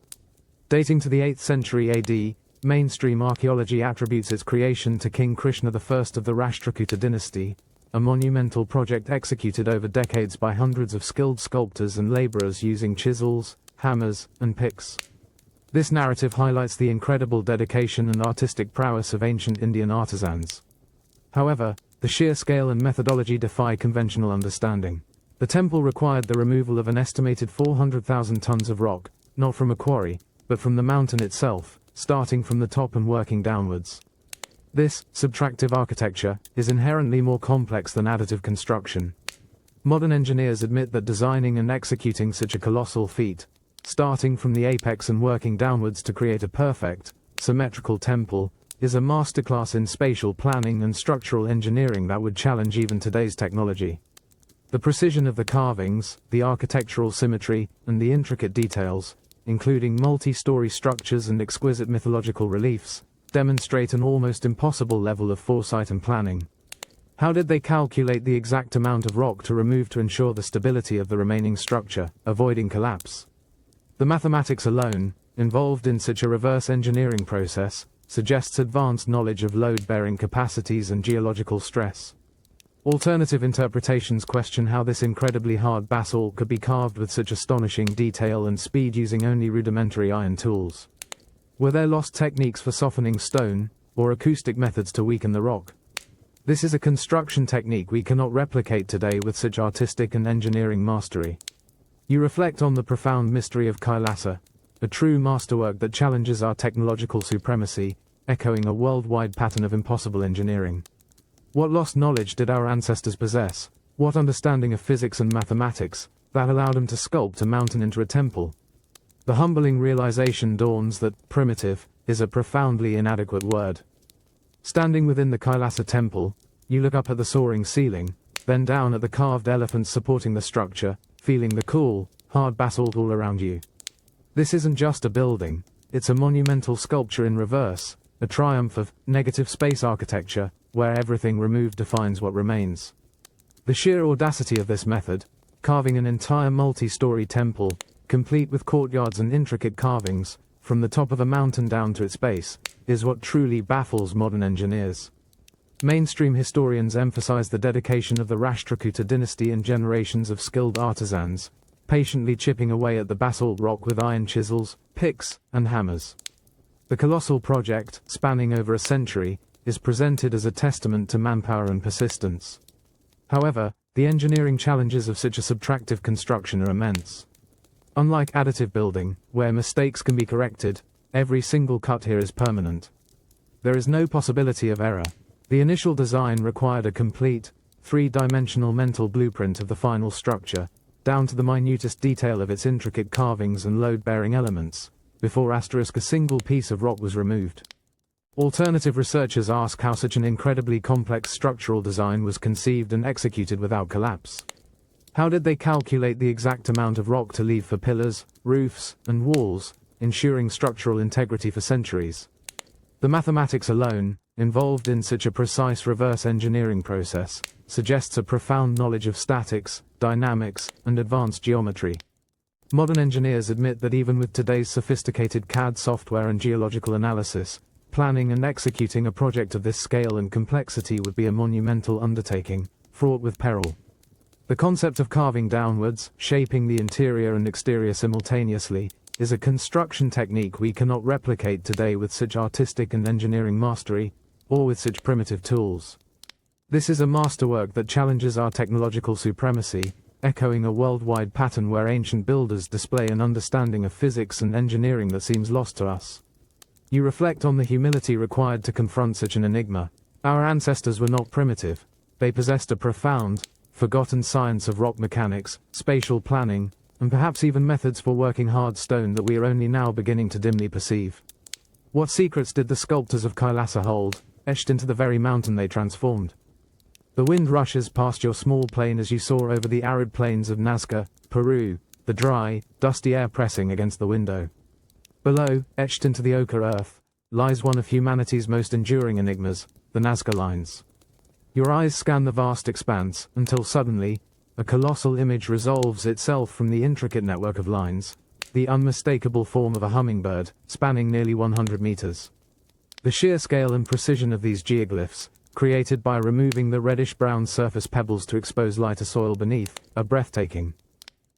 Dating to the 8th century AD, mainstream archaeology attributes its creation to King Krishna I of the Rashtrakuta dynasty, a monumental project executed over decades by hundreds of skilled sculptors and laborers using chisels, hammers, and picks. This narrative highlights the incredible dedication and artistic prowess of ancient Indian artisans. However, the sheer scale and methodology defy conventional understanding. The temple required the removal of an estimated 400,000 tons of rock, not from a quarry, but from the mountain itself, starting from the top and working downwards. This subtractive architecture is inherently more complex than additive construction. Modern engineers admit that designing and executing such a colossal feat, starting from the apex and working downwards to create a perfect, symmetrical temple, is a masterclass in spatial planning and structural engineering that would challenge even today's technology. The precision of the carvings, the architectural symmetry, and the intricate details, including multi-story structures and exquisite mythological reliefs, demonstrate an almost impossible level of foresight and planning. How did they calculate the exact amount of rock to remove to ensure the stability of the remaining structure, avoiding collapse? The mathematics alone, involved in such a reverse engineering process, suggests advanced knowledge of load-bearing capacities and geological stress. Alternative interpretations question how this incredibly hard basalt could be carved with such astonishing detail and speed using only rudimentary iron tools. Were there lost techniques for softening stone, or acoustic methods to weaken the rock? This is a construction technique we cannot replicate today with such artistic and engineering mastery. You reflect on the profound mystery of Kailasa, a true masterwork that challenges our technological supremacy, echoing a worldwide pattern of impossible engineering. What lost knowledge did our ancestors possess? What understanding of physics and mathematics that allowed them to sculpt a mountain into a temple? The humbling realization dawns that primitive is a profoundly inadequate word. Standing within the Kailasa temple, you look up at the soaring ceiling, then down at the carved elephants supporting the structure, feeling the cool, hard basalt all around you. This isn't just a building, it's a monumental sculpture in reverse, a triumph of negative space architecture, where everything removed defines what remains. The sheer audacity of this method, carving an entire multi-story temple, complete with courtyards and intricate carvings, from the top of a mountain down to its base, is what truly baffles modern engineers. Mainstream historians emphasize the dedication of the Rashtrakuta dynasty and generations of skilled artisans, patiently chipping away at the basalt rock with iron chisels, picks, and hammers. The colossal project, spanning over a century, is presented as a testament to manpower and persistence. However, the engineering challenges of such a subtractive construction are immense. Unlike additive building, where mistakes can be corrected, every single cut here is permanent. There is no possibility of error. The initial design required a complete, three-dimensional mental blueprint of the final structure, down to the minutest detail of its intricate carvings and load-bearing elements, before a single piece of rock was removed. Alternative researchers ask how such an incredibly complex structural design was conceived and executed without collapse. How did they calculate the exact amount of rock to leave for pillars, roofs, and walls, ensuring structural integrity for centuries? The mathematics alone, involved in such a precise reverse engineering process, suggests a profound knowledge of statics, dynamics, and advanced geometry. Modern engineers admit that even with today's sophisticated CAD software and geological analysis, planning and executing a project of this scale and complexity would be a monumental undertaking, fraught with peril. The concept of carving downwards, shaping the interior and exterior simultaneously, is a construction technique we cannot replicate today with such artistic and engineering mastery, or with such primitive tools. This is a masterwork that challenges our technological supremacy, echoing a worldwide pattern where ancient builders display an understanding of physics and engineering that seems lost to us. You reflect on the humility required to confront such an enigma. Our ancestors were not primitive. They possessed a profound, forgotten science of rock mechanics, spatial planning, and perhaps even methods for working hard stone that we are only now beginning to dimly perceive. What secrets did the sculptors of Kailasa hold, etched into the very mountain they transformed? The wind rushes past your small plane as you soar over the arid plains of Nazca, Peru, the dry, dusty air pressing against the window. Below, etched into the ochre earth, lies one of humanity's most enduring enigmas, the Nazca Lines. Your eyes scan the vast expanse, until suddenly, a colossal image resolves itself from the intricate network of lines, the unmistakable form of a hummingbird, spanning nearly 100 meters. The sheer scale and precision of these geoglyphs, created by removing the reddish-brown surface pebbles to expose lighter soil beneath, are breathtaking.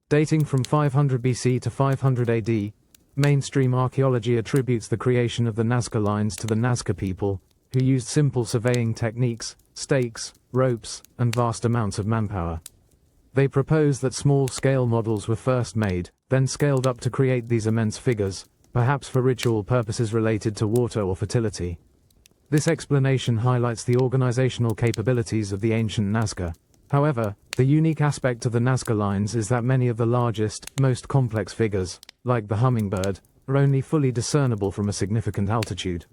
Dating from 500 BC to 500 AD, mainstream archaeology attributes the creation of the Nazca Lines to the Nazca people, who used simple surveying techniques, stakes, ropes, and vast amounts of manpower. They propose that small-scale models were first made, then scaled up to create these immense figures, perhaps for ritual purposes related to water or fertility. This explanation highlights the organizational capabilities of the ancient Nazca. However, the unique aspect of the Nazca Lines is that many of the largest, most complex figures, like the hummingbird, are only fully discernible from a significant altitude.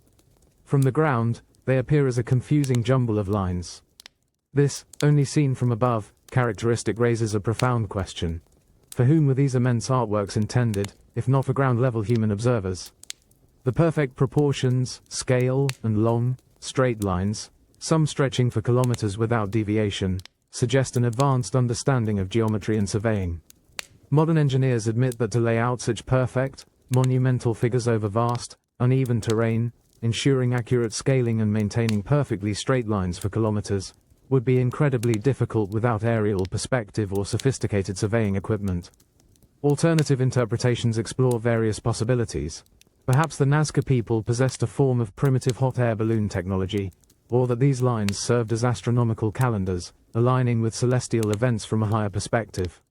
From the ground, they appear as a confusing jumble of lines. This, only seen from above, characteristic raises a profound question. For whom were these immense artworks intended, if not for ground-level human observers? The perfect proportions, scale, and long, straight lines, some stretching for kilometers without deviation, suggest an advanced understanding of geometry and surveying. Modern engineers admit that to lay out such perfect, monumental figures over vast, uneven terrain, ensuring accurate scaling and maintaining perfectly straight lines for kilometers, would be incredibly difficult without aerial perspective or sophisticated surveying equipment. Alternative interpretations explore various possibilities. Perhaps the Nazca people possessed a form of primitive hot air balloon technology, or that these lines served as astronomical calendars, aligning with celestial events from a higher perspective.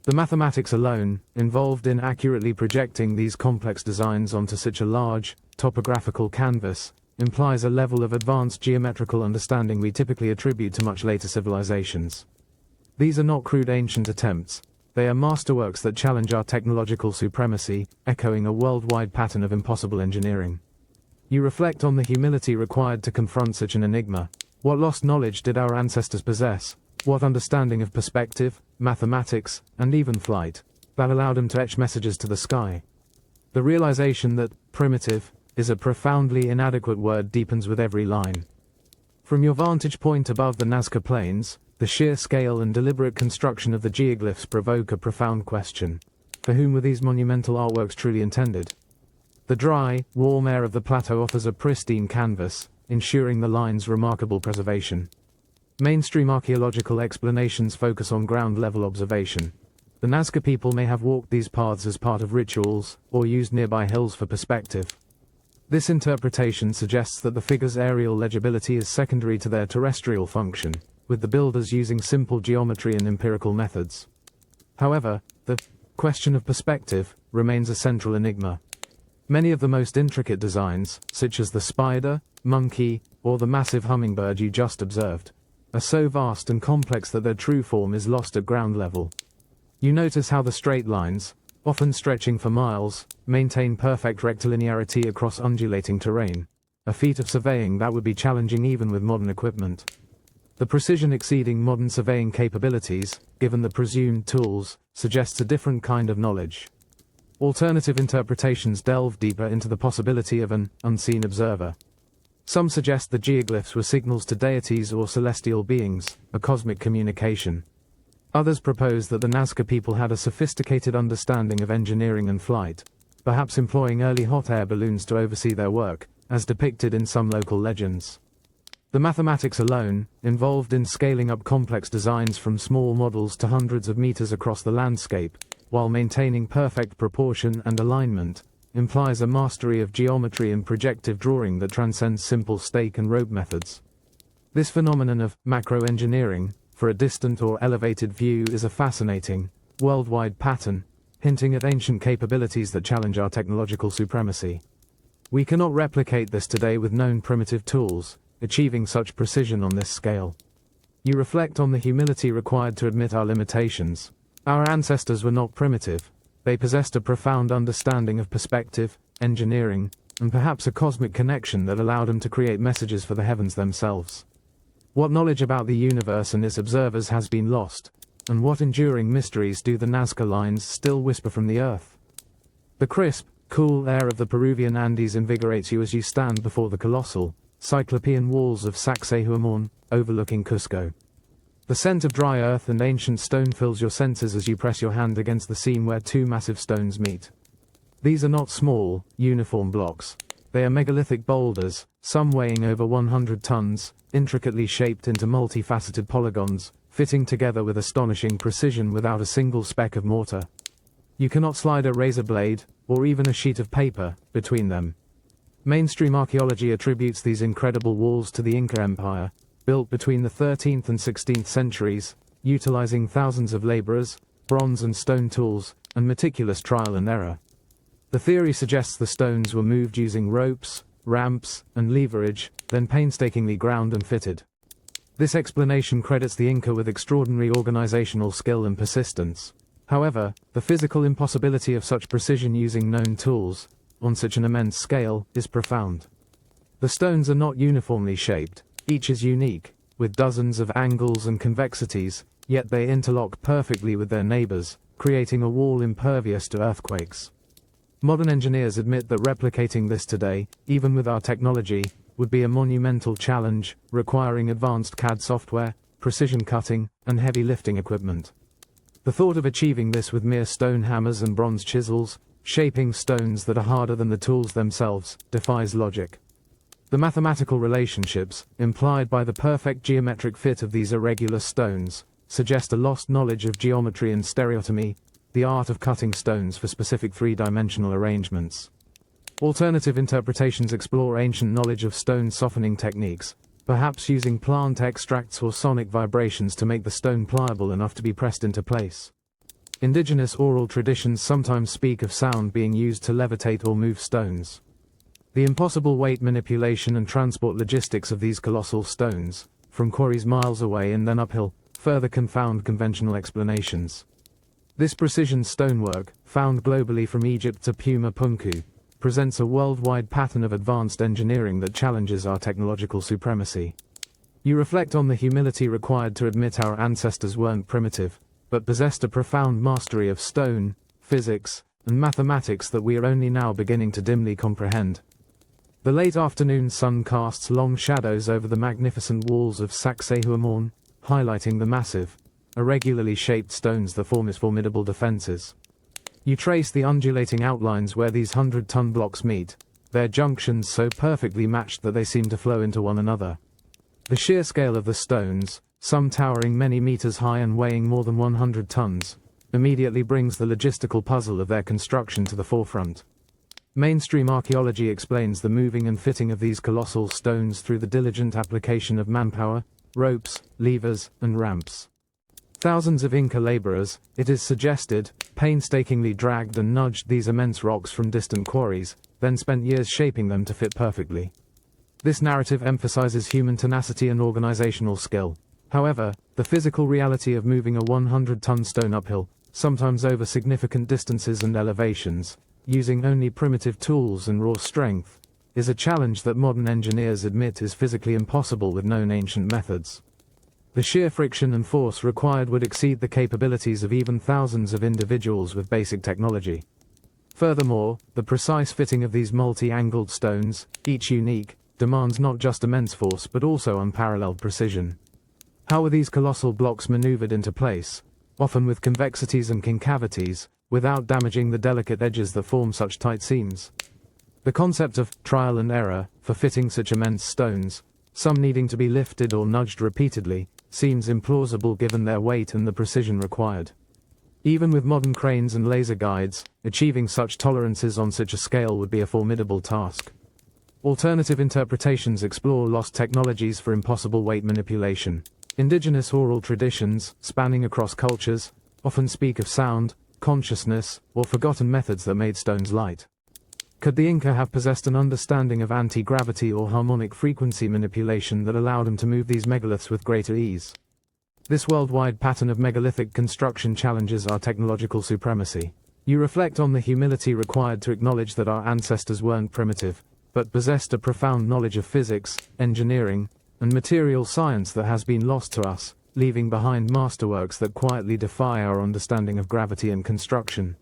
The mathematics alone, involved in accurately projecting these complex designs onto such a large, topographical canvas, implies a level of advanced geometrical understanding we typically attribute to much later civilizations. These are not crude ancient attempts. They are masterworks that challenge our technological supremacy, echoing a worldwide pattern of impossible engineering. You reflect on the humility required to confront such an enigma. What lost knowledge did our ancestors possess? What understanding of perspective, mathematics, and even flight, that allowed them to etch messages to the sky? The realization that primitive is a profoundly inadequate word deepens with every line. From your vantage point above the Nazca Plains, the sheer scale and deliberate construction of the geoglyphs provoke a profound question. For whom were these monumental artworks truly intended? The dry, warm air of the plateau offers a pristine canvas, ensuring the line's remarkable preservation. Mainstream archaeological explanations focus on ground-level observation. The Nazca people may have walked these paths as part of rituals, or used nearby hills for perspective. This interpretation suggests that the figure's aerial legibility is secondary to their terrestrial function, with the builders using simple geometry and empirical methods. However, the question of perspective remains a central enigma. Many of the most intricate designs, such as the spider, monkey, or the massive hummingbird you just observed, are so vast and complex that their true form is lost at ground level. You notice how the straight lines, often stretching for miles, maintain perfect rectilinearity across undulating terrain, a feat of surveying that would be challenging even with modern equipment. The precision exceeding modern surveying capabilities, given the presumed tools, suggests a different kind of knowledge. Alternative interpretations delve deeper into the possibility of an unseen observer. Some suggest the geoglyphs were signals to deities or celestial beings, a cosmic communication. Others propose that the Nazca people had a sophisticated understanding of engineering and flight, perhaps employing early hot air balloons to oversee their work, as depicted in some local legends. The mathematics alone, involved in scaling up complex designs from small models to hundreds of meters across the landscape, while maintaining perfect proportion and alignment, implies a mastery of geometry and projective drawing that transcends simple stake and rope methods. This phenomenon of macro-engineering, for a distant or elevated view, is a fascinating, worldwide pattern, hinting at ancient capabilities that challenge our technological supremacy. We cannot replicate this today with known primitive tools, achieving such precision on this scale. You reflect on the humility required to admit our limitations. Our ancestors were not primitive. They possessed a profound understanding of perspective, engineering, and perhaps a cosmic connection that allowed them to create messages for the heavens themselves. What knowledge about the universe and its observers has been lost, and what enduring mysteries do the Nazca lines still whisper from the earth? The crisp, cool air of the Peruvian Andes invigorates you as you stand before the colossal, Cyclopean walls of Sacsayhuamán, overlooking Cusco. The scent of dry earth and ancient stone fills your senses as you press your hand against the seam where two massive stones meet. These are not small, uniform blocks. They are megalithic boulders, some weighing over 100 tons, intricately shaped into multifaceted polygons, fitting together with astonishing precision without a single speck of mortar. You cannot slide a razor blade, or even a sheet of paper, between them. Mainstream archaeology attributes these incredible walls to the Inca Empire, built between the 13th and 16th centuries, utilizing thousands of laborers, bronze and stone tools, and meticulous trial and error. The theory suggests the stones were moved using ropes, ramps, and leverage, then painstakingly ground and fitted. This explanation credits the Inca with extraordinary organizational skill and persistence. However, the physical impossibility of such precision using known tools, on such an immense scale, is profound. The stones are not uniformly shaped, each is unique, with dozens of angles and convexities, yet they interlock perfectly with their neighbors, creating a wall impervious to earthquakes. Modern engineers admit that replicating this today, even with our technology, would be a monumental challenge, requiring advanced CAD software, precision cutting, and heavy lifting equipment. The thought of achieving this with mere stone hammers and bronze chisels, shaping stones that are harder than the tools themselves, defies logic. The mathematical relationships, implied by the perfect geometric fit of these irregular stones, suggest a lost knowledge of geometry and stereotomy, the art of cutting stones for specific three-dimensional arrangements. Alternative interpretations explore ancient knowledge of stone softening techniques, perhaps using plant extracts or sonic vibrations to make the stone pliable enough to be pressed into place. Indigenous oral traditions sometimes speak of sound being used to levitate or move stones. The impossible weight manipulation and transport logistics of these colossal stones, from quarries miles away and then uphill, further confound conventional explanations. This precision stonework, found globally from Egypt to Puma Punku, presents a worldwide pattern of advanced engineering that challenges our technological supremacy. You reflect on the humility required to admit our ancestors weren't primitive, but possessed a profound mastery of stone, physics, and mathematics that we are only now beginning to dimly comprehend. The late afternoon sun casts long shadows over the magnificent walls of Sacsayhuamán, highlighting the massive, irregularly shaped stones that form its formidable defenses. You trace the undulating outlines where these 100-ton blocks meet, their junctions so perfectly matched that they seem to flow into one another. The sheer scale of the stones, some towering many meters high and weighing more than 100 tons, immediately brings the logistical puzzle of their construction to the forefront. Mainstream archaeology explains the moving and fitting of these colossal stones through the diligent application of manpower, ropes, levers, and ramps. Thousands of Inca laborers, it is suggested, painstakingly dragged and nudged these immense rocks from distant quarries, then spent years shaping them to fit perfectly. This narrative emphasizes human tenacity and organizational skill. However, the physical reality of moving a 100-ton stone uphill, sometimes over significant distances and elevations, using only primitive tools and raw strength, is a challenge that modern engineers admit is physically impossible with known ancient methods. The sheer friction and force required would exceed the capabilities of even thousands of individuals with basic technology. Furthermore, the precise fitting of these multi-angled stones, each unique, demands not just immense force but also unparalleled precision. How were these colossal blocks maneuvered into place, often with convexities and concavities, without damaging the delicate edges that form such tight seams? The concept of trial and error for fitting such immense stones, some needing to be lifted or nudged repeatedly, seems implausible given their weight and the precision required. Even with modern cranes and laser guides, achieving such tolerances on such a scale would be a formidable task. Alternative interpretations explore lost technologies for impossible weight manipulation. Indigenous oral traditions, spanning across cultures, often speak of sound, consciousness, or forgotten methods that made stones light. Could the Inca have possessed an understanding of anti-gravity or harmonic frequency manipulation that allowed them to move these megaliths with greater ease? This worldwide pattern of megalithic construction challenges our technological supremacy. You reflect on the humility required to acknowledge that our ancestors weren't primitive, but possessed a profound knowledge of physics, engineering, and material science that has been lost to us, leaving behind masterworks that quietly defy our understanding of gravity and construction.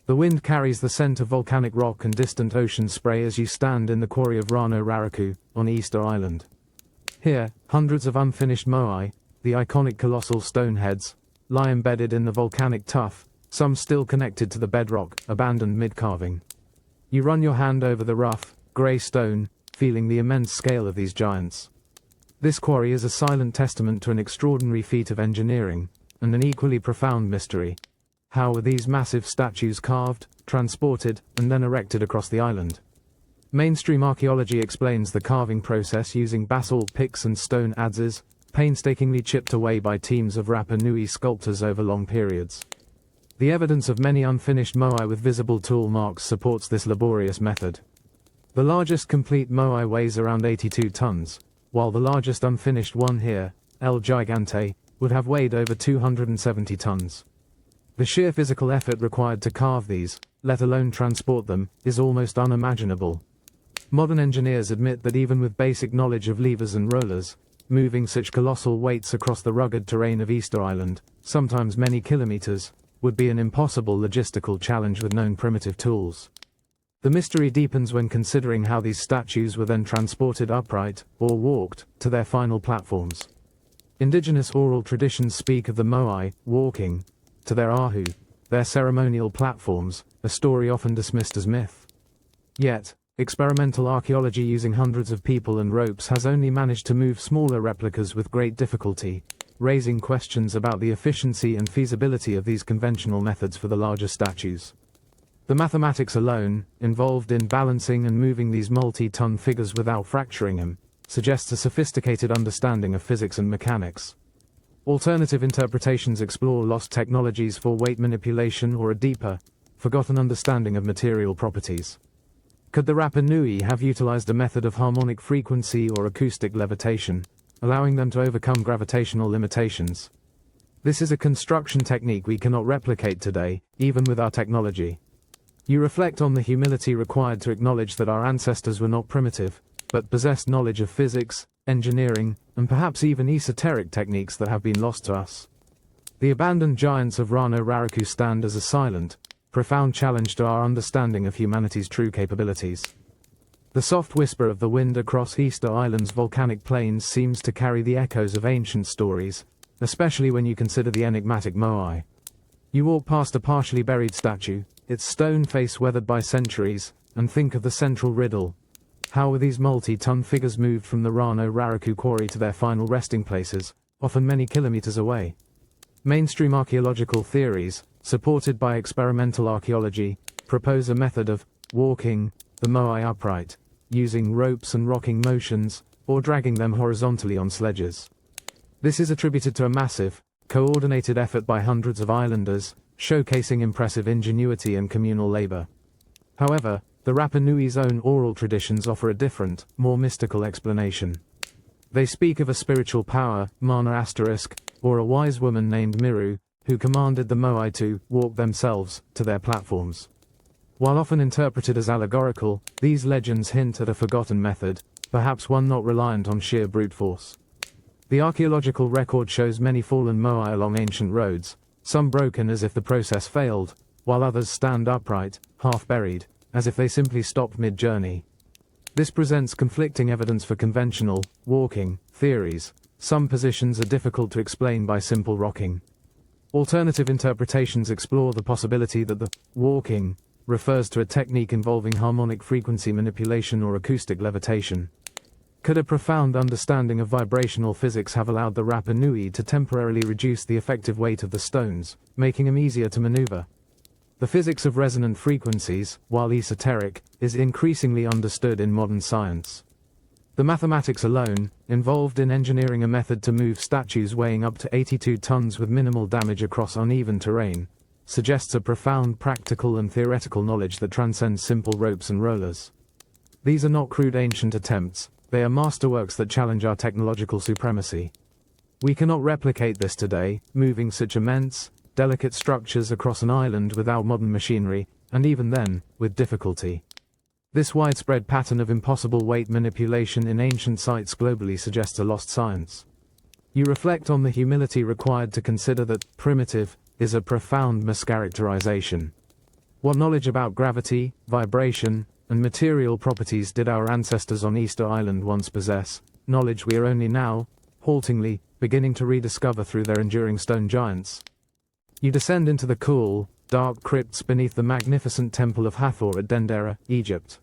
The wind carries the scent of volcanic rock and distant ocean spray as you stand in the quarry of Rano Raraku, on Easter Island. Here, hundreds of unfinished moai, the iconic colossal stone heads, lie embedded in the volcanic tuff, some still connected to the bedrock, abandoned mid-carving. You run your hand over the rough, grey stone, feeling the immense scale of these giants. This quarry is a silent testament to an extraordinary feat of engineering, and an equally profound mystery. How were these massive statues carved, transported, and then erected across the island? Mainstream archaeology explains the carving process using basalt picks and stone adzes, painstakingly chipped away by teams of Rapa Nui sculptors over long periods. The evidence of many unfinished moai with visible tool marks supports this laborious method. The largest complete moai weighs around 82 tons, while the largest unfinished one here, El Gigante, would have weighed over 270 tons. The sheer physical effort required to carve these, let alone transport them, is almost unimaginable. Modern engineers admit that even with basic knowledge of levers and rollers, moving such colossal weights across the rugged terrain of Easter Island, sometimes many kilometers, would be an impossible logistical challenge with known primitive tools. The mystery deepens when considering how these statues were then transported upright, or walked, to their final platforms. Indigenous oral traditions speak of the moai walking to their ahu, their ceremonial platforms, a story often dismissed as myth. Yet, experimental archaeology using hundreds of people and ropes has only managed to move smaller replicas with great difficulty, raising questions about the efficiency and feasibility of these conventional methods for the larger statues. The mathematics alone, involved in balancing and moving these multi-ton figures without fracturing them, suggests a sophisticated understanding of physics and mechanics. Alternative interpretations explore lost technologies for weight manipulation or a deeper, forgotten understanding of material properties. Could the Rapa Nui have utilized a method of harmonic frequency or acoustic levitation, allowing them to overcome gravitational limitations? This is a construction technique we cannot replicate today, even with our technology. You reflect on the humility required to acknowledge that our ancestors were not primitive, but possessed knowledge of physics, engineering, and perhaps even esoteric techniques that have been lost to us. The abandoned giants of Rano Raraku stand as a silent, profound challenge to our understanding of humanity's true capabilities. The soft whisper of the wind across Easter Island's volcanic plains seems to carry the echoes of ancient stories, especially when you consider the enigmatic moai. You walk past a partially buried statue, its stone face weathered by centuries, and think of the central riddle. How were these multi-ton figures moved from the Rano Raraku quarry to their final resting places, often many kilometers away? Mainstream archaeological theories, supported by experimental archaeology, propose a method of walking the moai upright, using ropes and rocking motions, or dragging them horizontally on sledges. This is attributed to a massive, coordinated effort by hundreds of islanders, showcasing impressive ingenuity and communal labor. However, the Rapa Nui's own oral traditions offer a different, more mystical explanation. They speak of a spiritual power, Mana**, or a wise woman named Miru, who commanded the Moai to walk themselves to their platforms. While often interpreted as allegorical, these legends hint at a forgotten method, perhaps one not reliant on sheer brute force. The archaeological record shows many fallen Moai along ancient roads, some broken as if the process failed, while others stand upright, half buried, as if they simply stopped mid-journey. This presents conflicting evidence for conventional, walking, theories. Some positions are difficult to explain by simple rocking. Alternative interpretations explore the possibility that the walking refers to a technique involving harmonic frequency manipulation or acoustic levitation. Could a profound understanding of vibrational physics have allowed the Rapa Nui to temporarily reduce the effective weight of the stones, making them easier to maneuver? The physics of resonant frequencies, while esoteric, is increasingly understood in modern science. The mathematics alone, involved in engineering a method to move statues weighing up to 82 tons with minimal damage across uneven terrain, suggests a profound practical and theoretical knowledge that transcends simple ropes and rollers. These are not crude ancient attempts, they are masterworks that challenge our technological supremacy. We cannot replicate this today, moving such immense, delicate structures across an island without modern machinery, and even then, with difficulty. This widespread pattern of impossible weight manipulation in ancient sites globally suggests a lost science. You reflect on the humility required to consider that primitive is a profound mischaracterization. What knowledge about gravity, vibration, and material properties did our ancestors on Easter Island once possess, knowledge we are only now, haltingly, beginning to rediscover through their enduring stone giants? You descend into the cool, dark crypts beneath the magnificent Temple of Hathor at Dendera, Egypt.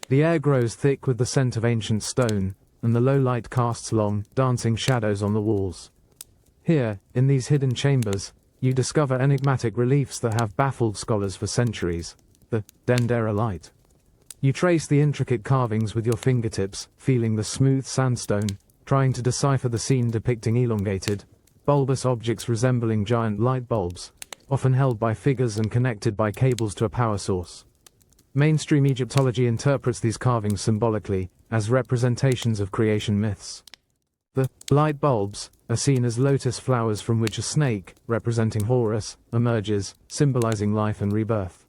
The air grows thick with the scent of ancient stone, and the low light casts long, dancing shadows on the walls. Here, in these hidden chambers, you discover enigmatic reliefs that have baffled scholars for centuries. The Dendera Light. You trace the intricate carvings with your fingertips, feeling the smooth sandstone, trying to decipher the scene depicting elongated, bulbous objects resembling giant light bulbs, often held by figures and connected by cables to a power source. Mainstream Egyptology interprets these carvings symbolically, as representations of creation myths. The light bulbs are seen as lotus flowers from which a snake, representing Horus, emerges, symbolizing life and rebirth.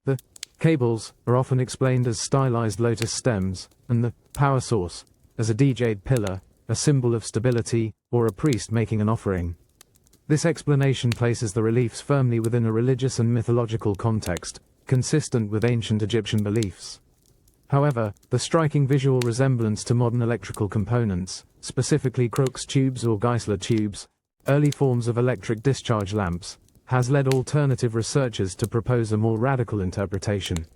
The cables are often explained as stylized lotus stems, and the power source as a D-jade pillar, a symbol of stability, or a priest making an offering. This explanation places the reliefs firmly within a religious and mythological context, consistent with ancient Egyptian beliefs. However, the striking visual resemblance to modern electrical components, specifically Crookes tubes or Geissler tubes, early forms of electric discharge lamps, has led alternative researchers to propose a more radical interpretation,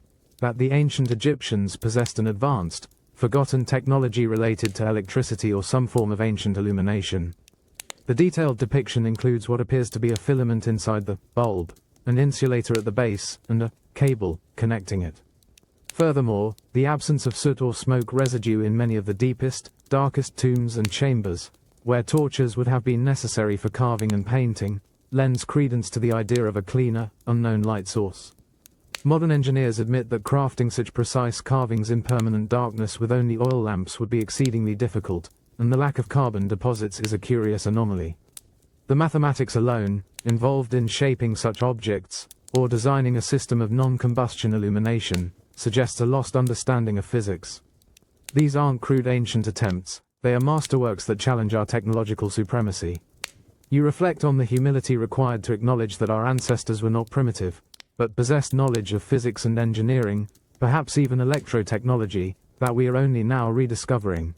that the ancient Egyptians possessed an advanced, forgotten technology related to electricity or some form of ancient illumination. The detailed depiction includes what appears to be a filament inside the bulb, an insulator at the base, and a cable connecting it. Furthermore, the absence of soot or smoke residue in many of the deepest, darkest tombs and chambers, where torches would have been necessary for carving and painting, lends credence to the idea of a cleaner, unknown light source. Modern engineers admit that crafting such precise carvings in permanent darkness with only oil lamps would be exceedingly difficult, and the lack of carbon deposits is a curious anomaly. The mathematics alone, involved in shaping such objects, or designing a system of non-combustion illumination, suggests a lost understanding of physics. These aren't crude ancient attempts, they are masterworks that challenge our technological supremacy. You reflect on the humility required to acknowledge that our ancestors were not primitive, but possessed knowledge of physics and engineering, perhaps even electrotechnology, that we are only now rediscovering.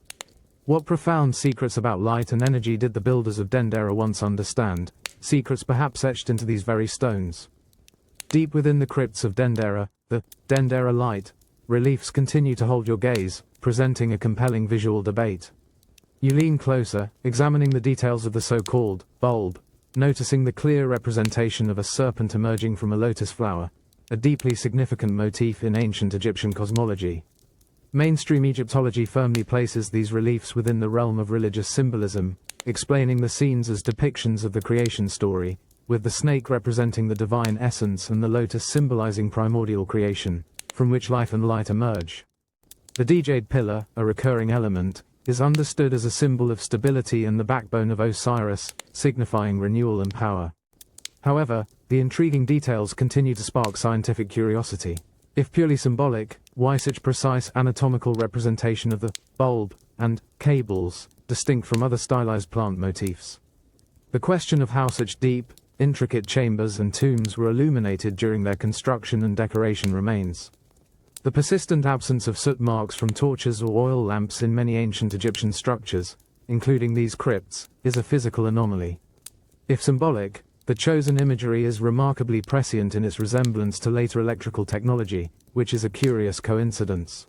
What profound secrets about light and energy did the builders of Dendera once understand, secrets perhaps etched into these very stones? Deep within the crypts of Dendera, the Dendera Light, reliefs continue to hold your gaze, presenting a compelling visual debate. You lean closer, examining the details of the so-called bulb, noticing the clear representation of a serpent emerging from a lotus flower, a deeply significant motif in ancient Egyptian cosmology. Mainstream Egyptology firmly places these reliefs within the realm of religious symbolism, explaining the scenes as depictions of the creation story, with the snake representing the divine essence and the lotus symbolizing primordial creation, from which life and light emerge. The D-jade pillar, a recurring element, is understood as a symbol of stability and the backbone of Osiris, signifying renewal and power. However, the intriguing details continue to spark scientific curiosity. If purely symbolic, why such precise anatomical representation of the bulb and cables, distinct from other stylized plant motifs? The question of how such deep, intricate chambers and tombs were illuminated during their construction and decoration remains. The persistent absence of soot marks from torches or oil lamps in many ancient Egyptian structures, including these crypts, is a physical anomaly. If symbolic, the chosen imagery is remarkably prescient in its resemblance to later electrical technology, which is a curious coincidence.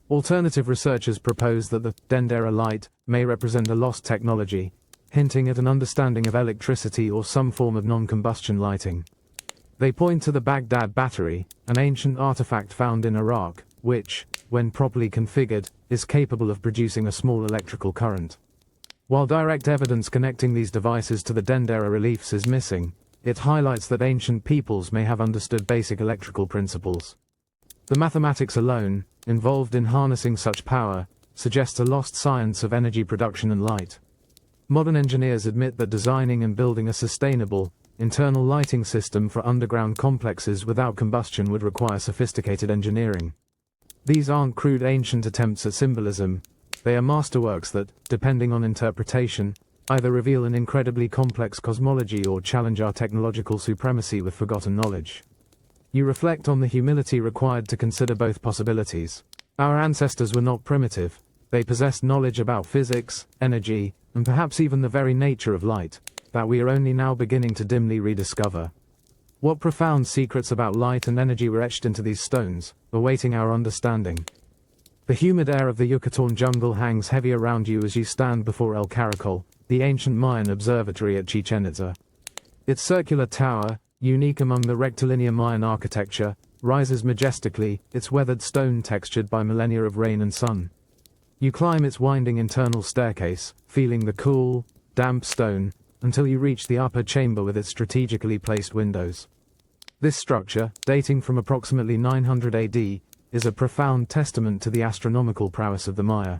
Alternative researchers propose that the Dendera light may represent a lost technology, hinting at an understanding of electricity or some form of non-combustion lighting. They point to the Baghdad battery, an ancient artifact found in Iraq, which, when properly configured, is capable of producing a small electrical current. While direct evidence connecting these devices to the Dendera reliefs is missing, it highlights that ancient peoples may have understood basic electrical principles. The mathematics alone, involved in harnessing such power, suggests a lost science of energy production and light. Modern engineers admit that designing and building a sustainable, internal lighting system for underground complexes without combustion would require sophisticated engineering. These aren't crude ancient attempts at symbolism. They are masterworks that, depending on interpretation, either reveal an incredibly complex cosmology or challenge our technological supremacy with forgotten knowledge. You reflect on the humility required to consider both possibilities. Our ancestors were not primitive. They possessed knowledge about physics, energy, and perhaps even the very nature of light, that we are only now beginning to dimly rediscover. What profound secrets about light and energy were etched into these stones, awaiting our understanding? The humid air of the Yucatan jungle hangs heavy around you as you stand before El Caracol, the ancient Mayan observatory at Chichen Itza. Its circular tower, unique among the rectilinear Mayan architecture, rises majestically, its weathered stone textured by millennia of rain and sun. You climb its winding internal staircase, feeling the cool, damp stone, until you reach the upper chamber with its strategically placed windows. This structure, dating from approximately 900 AD, is a profound testament to the astronomical prowess of the Maya.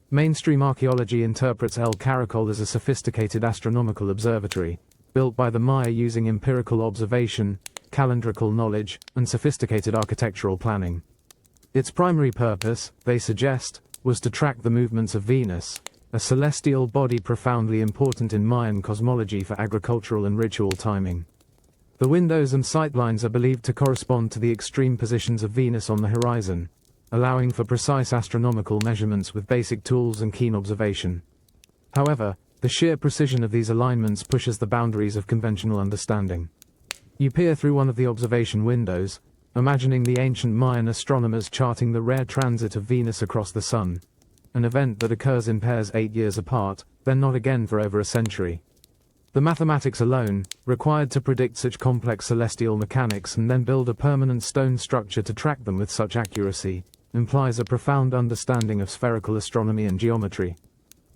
Mainstream archaeology interprets El Caracol as a sophisticated astronomical observatory, built by the Maya using empirical observation, calendrical knowledge, and sophisticated architectural planning. Its primary purpose, they suggest, was to track the movements of Venus, a celestial body profoundly important in Mayan cosmology for agricultural and ritual timing. The windows and sightlines are believed to correspond to the extreme positions of Venus on the horizon, allowing for precise astronomical measurements with basic tools and keen observation. However, the sheer precision of these alignments pushes the boundaries of conventional understanding. You peer through one of the observation windows, imagining the ancient Mayan astronomers charting the rare transit of Venus across the Sun, an event that occurs in pairs 8 years apart, then not again for over a century. The mathematics alone, required to predict such complex celestial mechanics and then build a permanent stone structure to track them with such accuracy, implies a profound understanding of spherical astronomy and geometry.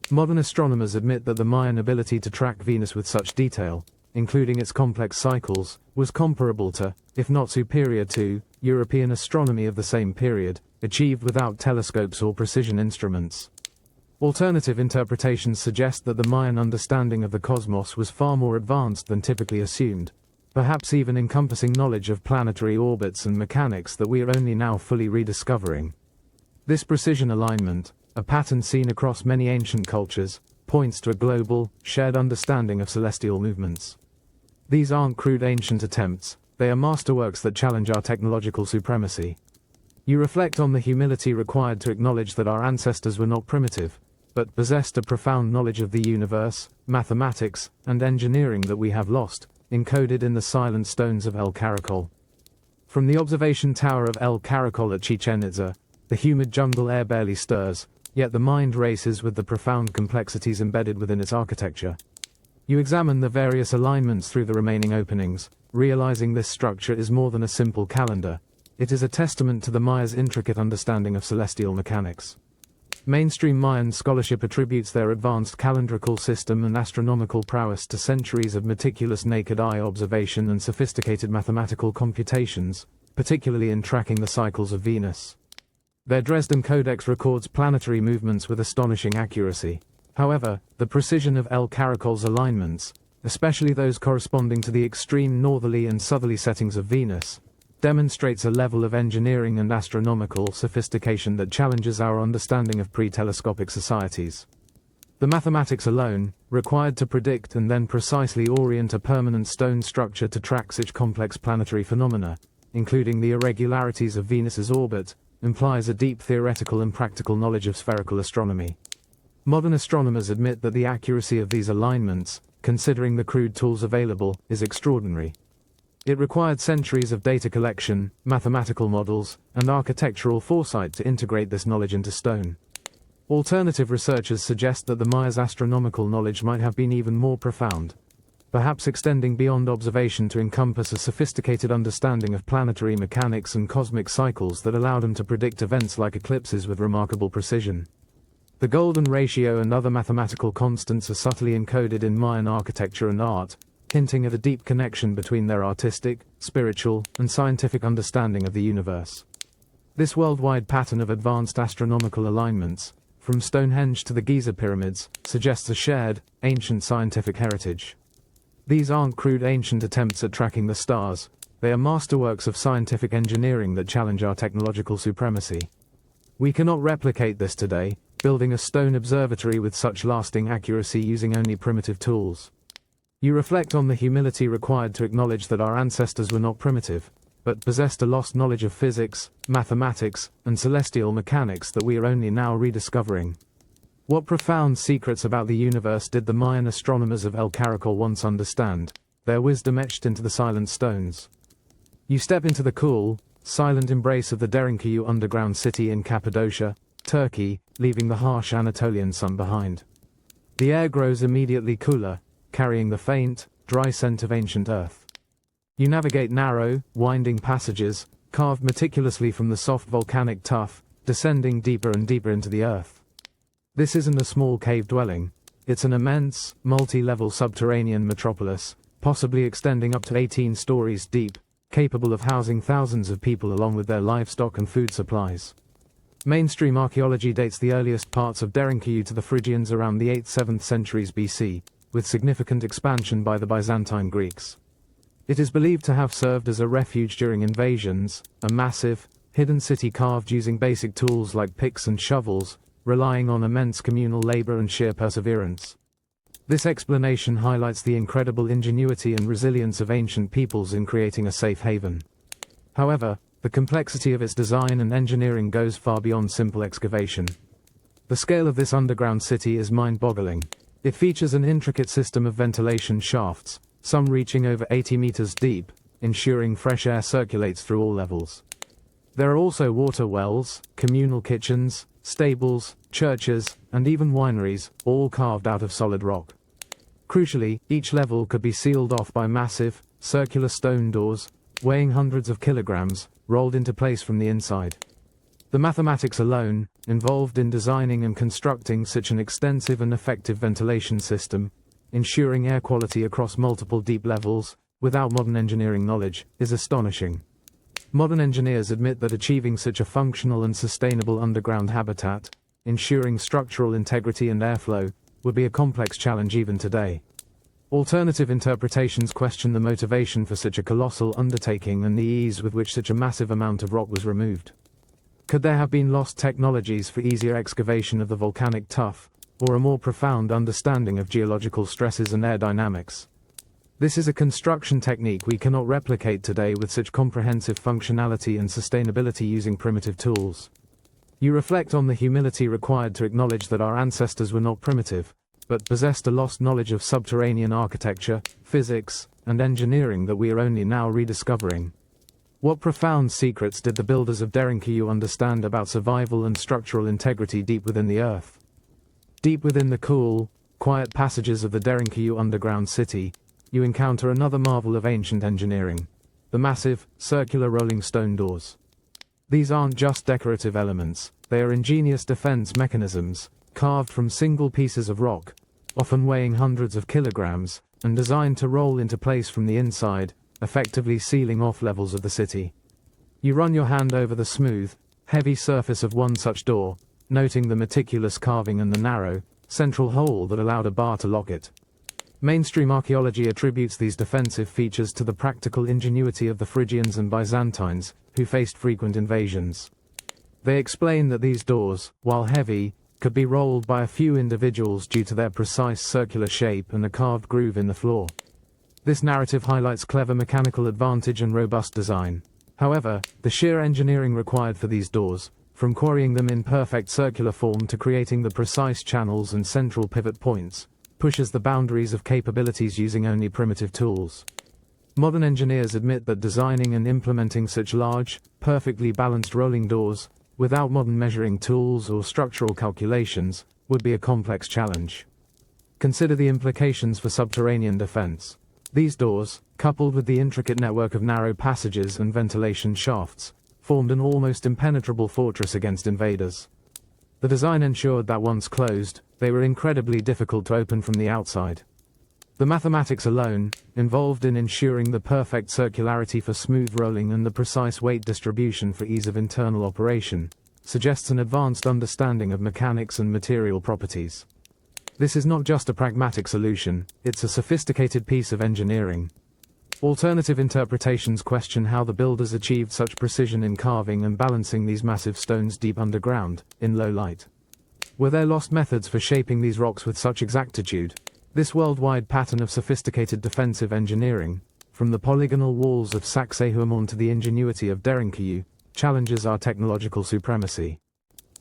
Modern astronomers admit that the Mayan ability to track Venus with such detail, including its complex cycles, was comparable to, if not superior to, European astronomy of the same period, achieved without telescopes or precision instruments. Alternative interpretations suggest that the Mayan understanding of the cosmos was far more advanced than typically assumed, perhaps even encompassing knowledge of planetary orbits and mechanics that we are only now fully rediscovering. This precision alignment, a pattern seen across many ancient cultures, points to a global, shared understanding of celestial movements. These aren't crude ancient attempts, they are masterworks that challenge our technological supremacy. You reflect on the humility required to acknowledge that our ancestors were not primitive, but possessed a profound knowledge of the universe, mathematics, and engineering that we have lost, encoded in the silent stones of El Caracol. From the observation tower of El Caracol at Chichen Itza, the humid jungle air barely stirs, yet the mind races with the profound complexities embedded within its architecture. You examine the various alignments through the remaining openings, realizing this structure is more than a simple calendar. It is a testament to the Maya's intricate understanding of celestial mechanics. Mainstream Mayan scholarship attributes their advanced calendrical system and astronomical prowess to centuries of meticulous naked-eye observation and sophisticated mathematical computations, particularly in tracking the cycles of Venus. Their Dresden Codex records planetary movements with astonishing accuracy. However, the precision of El Caracol's alignments, especially those corresponding to the extreme northerly and southerly settings of Venus, demonstrates a level of engineering and astronomical sophistication that challenges our understanding of pre-telescopic societies. The mathematics alone, required to predict and then precisely orient a permanent stone structure to track such complex planetary phenomena, including the irregularities of Venus's orbit, implies a deep theoretical and practical knowledge of spherical astronomy. Modern astronomers admit that the accuracy of these alignments, considering the crude tools available, is extraordinary. It required centuries of data collection, mathematical models, and architectural foresight to integrate this knowledge into stone. Alternative researchers suggest that the Mayas' astronomical knowledge might have been even more profound, perhaps extending beyond observation to encompass a sophisticated understanding of planetary mechanics and cosmic cycles that allowed them to predict events like eclipses with remarkable precision. The golden ratio and other mathematical constants are subtly encoded in Mayan architecture and art, hinting at a deep connection between their artistic, spiritual, and scientific understanding of the universe. This worldwide pattern of advanced astronomical alignments, from Stonehenge to the Giza pyramids, suggests a shared, ancient scientific heritage. These aren't crude ancient attempts at tracking the stars, they are masterworks of scientific engineering that challenge our technological supremacy. We cannot replicate this today, building a stone observatory with such lasting accuracy using only primitive tools. You reflect on the humility required to acknowledge that our ancestors were not primitive, but possessed a lost knowledge of physics, mathematics, and celestial mechanics that we are only now rediscovering. What profound secrets about the universe did the Mayan astronomers of El Caracol once understand, their wisdom etched into the silent stones? You step into the cool, silent embrace of the Derinkuyu underground city in Cappadocia, Turkey, leaving the harsh Anatolian sun behind. The air grows immediately cooler, carrying the faint, dry scent of ancient earth. You navigate narrow, winding passages, carved meticulously from the soft volcanic tuff, descending deeper and deeper into the earth. This isn't a small cave dwelling, it's an immense, multi-level subterranean metropolis, possibly extending up to 18 stories deep, capable of housing thousands of people along with their livestock and food supplies. Mainstream archaeology dates the earliest parts of Derinkuyu to the Phrygians around the 8th-7th centuries BC, with significant expansion by the Byzantine Greeks. It is believed to have served as a refuge during invasions, a massive, hidden city carved using basic tools like picks and shovels, relying on immense communal labor and sheer perseverance. This explanation highlights the incredible ingenuity and resilience of ancient peoples in creating a safe haven. However, the complexity of its design and engineering goes far beyond simple excavation. The scale of this underground city is mind-boggling. It features an intricate system of ventilation shafts, some reaching over 80 meters deep, ensuring fresh air circulates through all levels. There are also water wells, communal kitchens, stables, churches, and even wineries, all carved out of solid rock. Crucially, each level could be sealed off by massive, circular stone doors, weighing hundreds of kilograms, rolled into place from the inside. The mathematics alone, involved in designing and constructing such an extensive and effective ventilation system, ensuring air quality across multiple deep levels, without modern engineering knowledge, is astonishing. Modern engineers admit that achieving such a functional and sustainable underground habitat, ensuring structural integrity and airflow, would be a complex challenge even today. Alternative interpretations question the motivation for such a colossal undertaking and the ease with which such a massive amount of rock was removed. Could there have been lost technologies for easier excavation of the volcanic tuff, or a more profound understanding of geological stresses and air dynamics? This is a construction technique we cannot replicate today with such comprehensive functionality and sustainability using primitive tools. You reflect on the humility required to acknowledge that our ancestors were not primitive, but possessed a lost knowledge of subterranean architecture, physics, and engineering that we are only now rediscovering. What profound secrets did the builders of Derinkuyu understand about survival and structural integrity deep within the earth? Deep within the cool, quiet passages of the Derinkuyu underground city, you encounter another marvel of ancient engineering: the massive, circular rolling stone doors. These aren't just decorative elements, they are ingenious defense mechanisms, carved from single pieces of rock, often weighing hundreds of kilograms, and designed to roll into place from the inside, effectively sealing off levels of the city. You run your hand over the smooth, heavy surface of one such door, noting the meticulous carving and the narrow, central hole that allowed a bar to lock it. Mainstream archaeology attributes these defensive features to the practical ingenuity of the Phrygians and Byzantines, who faced frequent invasions. They explain that these doors, while heavy, could be rolled by a few individuals due to their precise circular shape and a carved groove in the floor. This narrative highlights clever mechanical advantage and robust design. However, the sheer engineering required for these doors, from quarrying them in perfect circular form to creating the precise channels and central pivot points, pushes the boundaries of capabilities using only primitive tools. Modern engineers admit that designing and implementing such large, perfectly balanced rolling doors, without modern measuring tools or structural calculations, would be a complex challenge. Consider the implications for subterranean defense. These doors, coupled with the intricate network of narrow passages and ventilation shafts, formed an almost impenetrable fortress against invaders. The design ensured that once closed, they were incredibly difficult to open from the outside. The mathematics alone, involved in ensuring the perfect circularity for smooth rolling and the precise weight distribution for ease of internal operation, suggests an advanced understanding of mechanics and material properties. This is not just a pragmatic solution, it's a sophisticated piece of engineering. Alternative interpretations question how the builders achieved such precision in carving and balancing these massive stones deep underground, in low light. Were there lost methods for shaping these rocks with such exactitude? This worldwide pattern of sophisticated defensive engineering, from the polygonal walls of Sacsayhuamon to the ingenuity of Derinkuyu, challenges our technological supremacy.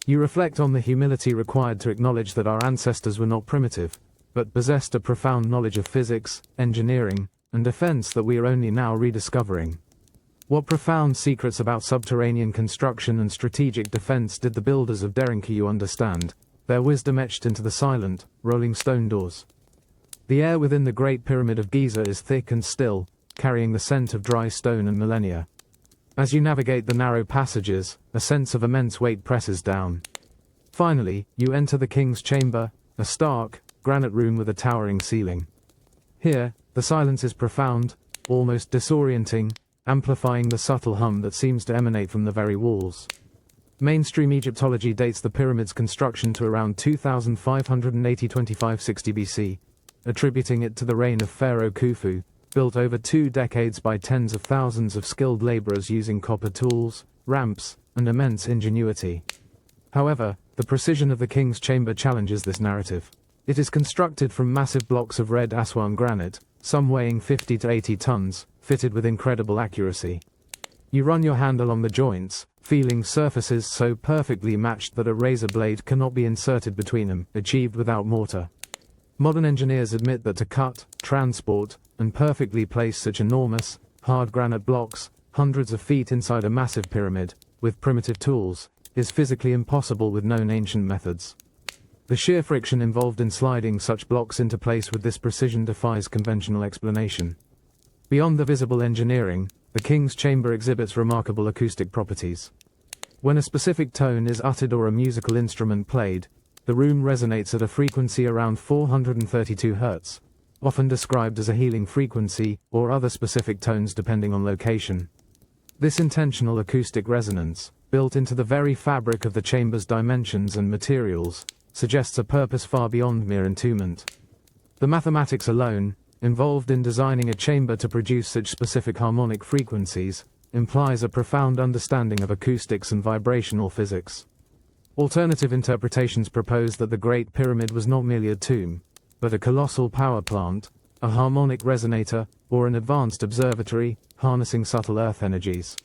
You reflect on the humility required to acknowledge that our ancestors were not primitive, but possessed a profound knowledge of physics, engineering, and defense that we are only now rediscovering. What profound secrets about subterranean construction and strategic defense did the builders of Derinkuyu understand, their wisdom etched into the silent, rolling stone doors? The air within the Great Pyramid of Giza is thick and still, carrying the scent of dry stone and millennia. As you navigate the narrow passages, a sense of immense weight presses down. Finally, you enter the king's chamber, a stark, granite room with a towering ceiling. Here, the silence is profound, almost disorienting, amplifying the subtle hum that seems to emanate from the very walls. Mainstream Egyptology dates the pyramid's construction to around 2580–2560 BC, attributing it to the reign of Pharaoh Khufu, built over 2 decades by tens of thousands of skilled laborers using copper tools, ramps, and immense ingenuity. However, the precision of the king's chamber challenges this narrative. It is constructed from massive blocks of red Aswan granite, some weighing 50 to 80 tons, fitted with incredible accuracy. You run your hand along the joints, feeling surfaces so perfectly matched that a razor blade cannot be inserted between them, achieved without mortar. Modern engineers admit that to cut, transport, and perfectly place such enormous, hard granite blocks, hundreds of feet inside a massive pyramid, with primitive tools, is physically impossible with known ancient methods. The sheer friction involved in sliding such blocks into place with this precision defies conventional explanation. Beyond the visible engineering, the king's chamber exhibits remarkable acoustic properties. When a specific tone is uttered or a musical instrument played, the room resonates at a frequency around 432 Hz, often described as a healing frequency or other specific tones depending on location. This intentional acoustic resonance, built into the very fabric of the chamber's dimensions and materials, suggests a purpose far beyond mere entombment. The mathematics alone, involved in designing a chamber to produce such specific harmonic frequencies, implies a profound understanding of acoustics and vibrational physics. Alternative interpretations propose that the Great Pyramid was not merely a tomb, but a colossal power plant, a harmonic resonator, or an advanced observatory, harnessing subtle earth energies.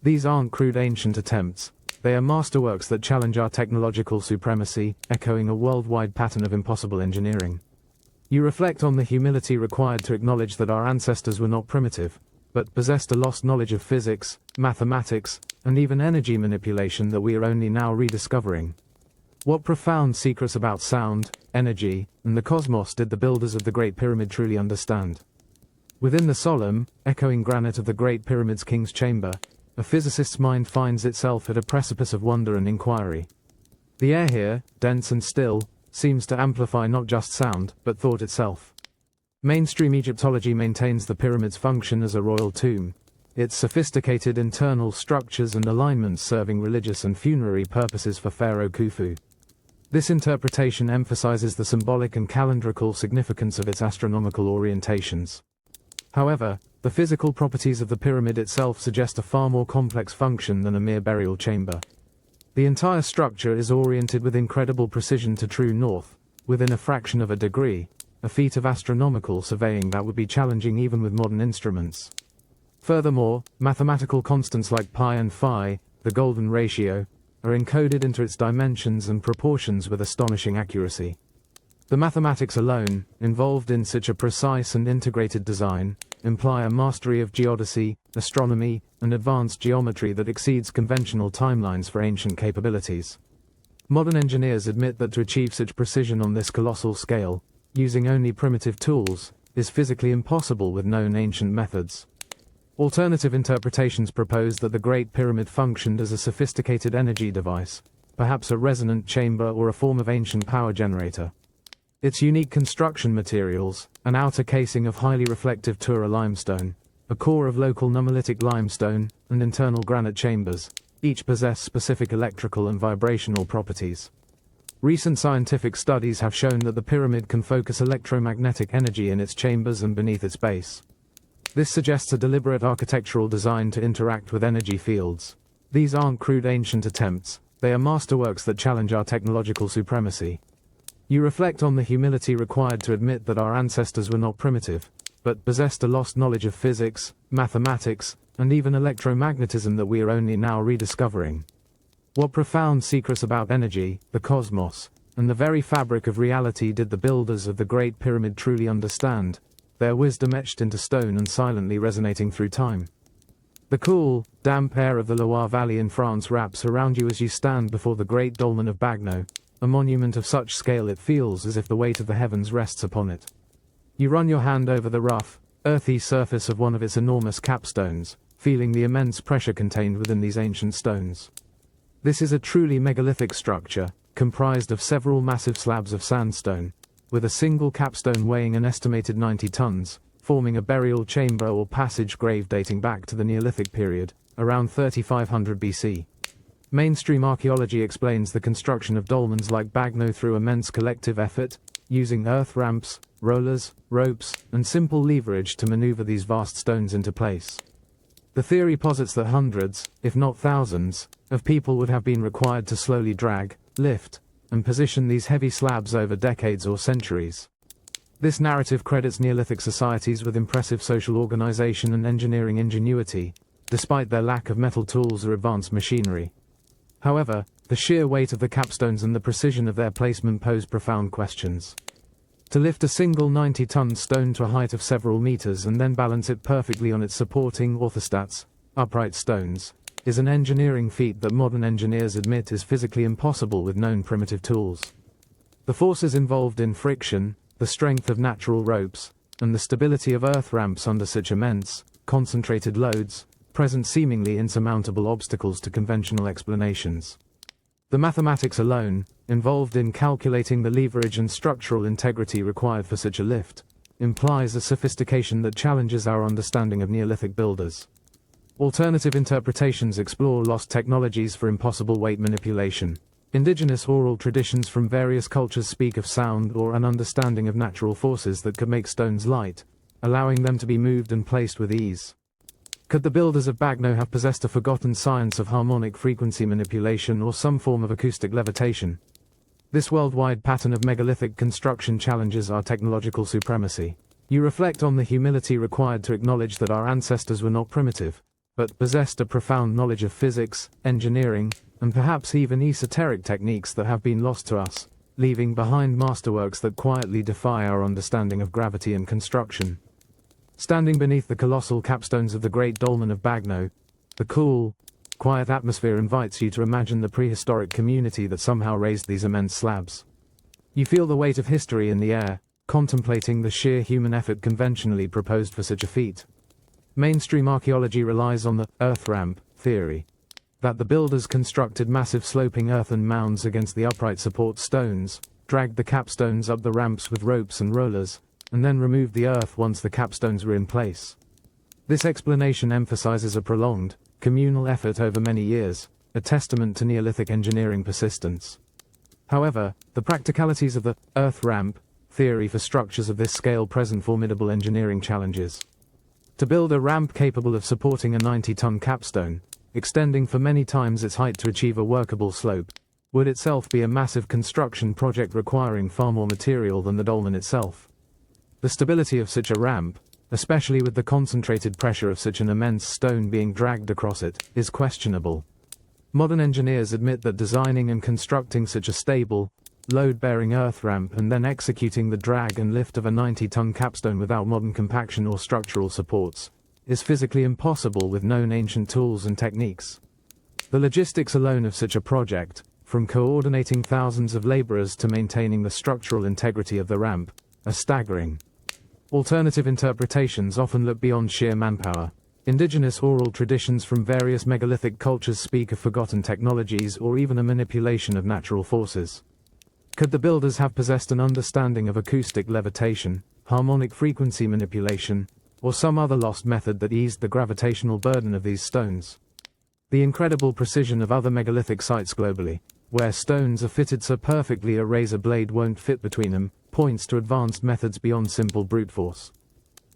These aren't crude ancient attempts. They are masterworks that challenge our technological supremacy, echoing a worldwide pattern of impossible engineering. You reflect on the humility required to acknowledge that our ancestors were not primitive, but possessed a lost knowledge of physics, mathematics, and even energy manipulation that we are only now rediscovering. What profound secrets about sound, energy, and the cosmos did the builders of the Great Pyramid truly understand? Within the solemn, echoing granite of the Great Pyramid's king's chamber, a physicist's mind finds itself at a precipice of wonder and inquiry. The air here, dense and still, seems to amplify not just sound, but thought itself. Mainstream Egyptology maintains the pyramid's function as a royal tomb, its sophisticated internal structures and alignments serving religious and funerary purposes for Pharaoh Khufu. This interpretation emphasizes the symbolic and calendrical significance of its astronomical orientations. However, the physical properties of the pyramid itself suggest a far more complex function than a mere burial chamber. The entire structure is oriented with incredible precision to true north, within a fraction of a degree, a feat of astronomical surveying that would be challenging even with modern instruments. Furthermore, mathematical constants like pi and phi, the golden ratio, are encoded into its dimensions and proportions with astonishing accuracy. The mathematics alone, involved in such a precise and integrated design, imply a mastery of geodesy, astronomy, and advanced geometry that exceeds conventional timelines for ancient capabilities. Modern engineers admit that to achieve such precision on this colossal scale, using only primitive tools, is physically impossible with known ancient methods. Alternative interpretations propose that the Great Pyramid functioned as a sophisticated energy device, perhaps a resonant chamber or a form of ancient power generator. Its unique construction materials, an outer casing of highly reflective Tura limestone, a core of local nummulitic limestone, and internal granite chambers, each possess specific electrical and vibrational properties. Recent scientific studies have shown that the pyramid can focus electromagnetic energy in its chambers and beneath its base. This suggests a deliberate architectural design to interact with energy fields. These aren't crude ancient attempts, they are masterworks that challenge our technological supremacy. You reflect on the humility required to admit that our ancestors were not primitive, but possessed a lost knowledge of physics, mathematics, and even electromagnetism that we are only now rediscovering. What profound secrets about energy, the cosmos, and the very fabric of reality did the builders of the Great Pyramid truly understand, their wisdom etched into stone and silently resonating through time? The cool, damp air of the Loire Valley in France wraps around you as you stand before the Great Dolmen of Bagno, a monument of such scale it feels as if the weight of the heavens rests upon it. You run your hand over the rough, earthy surface of one of its enormous capstones, feeling the immense pressure contained within these ancient stones. This is a truly megalithic structure, comprised of several massive slabs of sandstone, with a single capstone weighing an estimated 90 tons, forming a burial chamber or passage grave dating back to the Neolithic period, around 3500 BC. Mainstream archaeology explains the construction of dolmens like Bagno through immense collective effort, using earth ramps, rollers, ropes, and simple leverage to maneuver these vast stones into place. The theory posits that hundreds, if not thousands, of people would have been required to slowly drag, lift, and position these heavy slabs over decades or centuries. This narrative credits Neolithic societies with impressive social organization and engineering ingenuity, despite their lack of metal tools or advanced machinery. However, the sheer weight of the capstones and the precision of their placement pose profound questions. To lift a single 90-ton stone to a height of several meters and then balance it perfectly on its supporting orthostats, upright stones, is an engineering feat that modern engineers admit is physically impossible with known primitive tools. The forces involved in friction, the strength of natural ropes, and the stability of earth ramps under such immense, concentrated loads, present seemingly insurmountable obstacles to conventional explanations. The mathematics alone, involved in calculating the leverage and structural integrity required for such a lift, implies a sophistication that challenges our understanding of Neolithic builders. Alternative interpretations explore lost technologies for impossible weight manipulation. Indigenous oral traditions from various cultures speak of sound or an understanding of natural forces that could make stones light, allowing them to be moved and placed with ease. Could the builders of Bagno have possessed a forgotten science of harmonic frequency manipulation or some form of acoustic levitation? This worldwide pattern of megalithic construction challenges our technological supremacy. You reflect on the humility required to acknowledge that our ancestors were not primitive, but possessed a profound knowledge of physics, engineering, and perhaps even esoteric techniques that have been lost to us, leaving behind masterworks that quietly defy our understanding of gravity and construction. Standing beneath the colossal capstones of the Great Dolmen of Bagno, the cool, quiet atmosphere invites you to imagine the prehistoric community that somehow raised these immense slabs. You feel the weight of history in the air, contemplating the sheer human effort conventionally proposed for such a feat. Mainstream archaeology relies on the earth ramp theory, that the builders constructed massive sloping earthen mounds against the upright support stones, dragged the capstones up the ramps with ropes and rollers, and then removed the earth once the capstones were in place. This explanation emphasizes a prolonged, communal effort over many years, a testament to Neolithic engineering persistence. However, the practicalities of the Earth ramp theory for structures of this scale present formidable engineering challenges. To build a ramp capable of supporting a 90-ton capstone, extending for many times its height to achieve a workable slope, would itself be a massive construction project requiring far more material than the dolmen itself. The stability of such a ramp, especially with the concentrated pressure of such an immense stone being dragged across it, is questionable. Modern engineers admit that designing and constructing such a stable, load-bearing earth ramp and then executing the drag and lift of a 90-ton capstone without modern compaction or structural supports is physically impossible with known ancient tools and techniques. The logistics alone of such a project, from coordinating thousands of laborers to maintaining the structural integrity of the ramp, are staggering. Alternative interpretations often look beyond sheer manpower. Indigenous oral traditions from various megalithic cultures speak of forgotten technologies or even a manipulation of natural forces. Could the builders have possessed an understanding of acoustic levitation, harmonic frequency manipulation, or some other lost method that eased the gravitational burden of these stones? The incredible precision of other megalithic sites globally, where stones are fitted so perfectly a razor blade won't fit between them, points to advanced methods beyond simple brute force.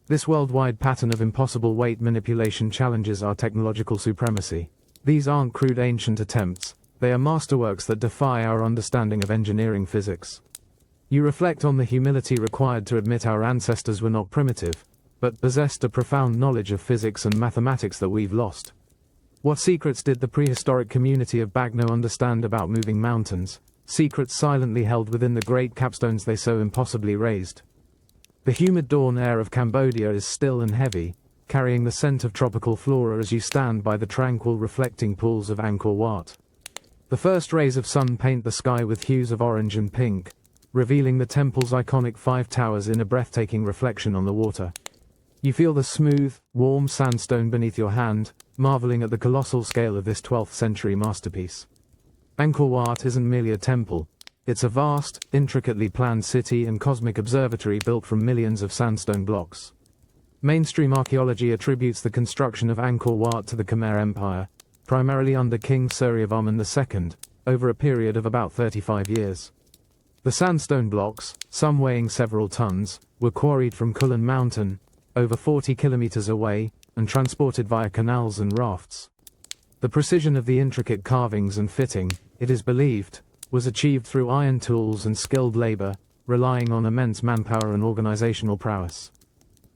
This worldwide pattern of impossible weight manipulation challenges our technological supremacy. These aren't crude ancient attempts, they are masterworks that defy our understanding of engineering physics. You reflect on the humility required to admit our ancestors were not primitive, but possessed a profound knowledge of physics and mathematics that we've lost. What secrets did the prehistoric community of Bagno understand about moving mountains, secrets silently held within the great capstones they so impossibly raised? The humid dawn air of Cambodia is still and heavy, carrying the scent of tropical flora as you stand by the tranquil reflecting pools of Angkor Wat. The first rays of sun paint the sky with hues of orange and pink, revealing the temple's iconic 5 towers in a breathtaking reflection on the water. You feel the smooth, warm sandstone beneath your hand, marveling at the colossal scale of this 12th century masterpiece. Angkor Wat isn't merely a temple, it's a vast, intricately planned city and cosmic observatory built from millions of sandstone blocks. Mainstream archaeology attributes the construction of Angkor Wat to the Khmer Empire, primarily under King Suryavarman II, over a period of about 35 years. The sandstone blocks, some weighing several tons, were quarried from Kulan Mountain, over 40 kilometers away, and transported via canals and rafts. The precision of the intricate carvings and fitting, it is believed, was achieved through iron tools and skilled labor, relying on immense manpower and organizational prowess.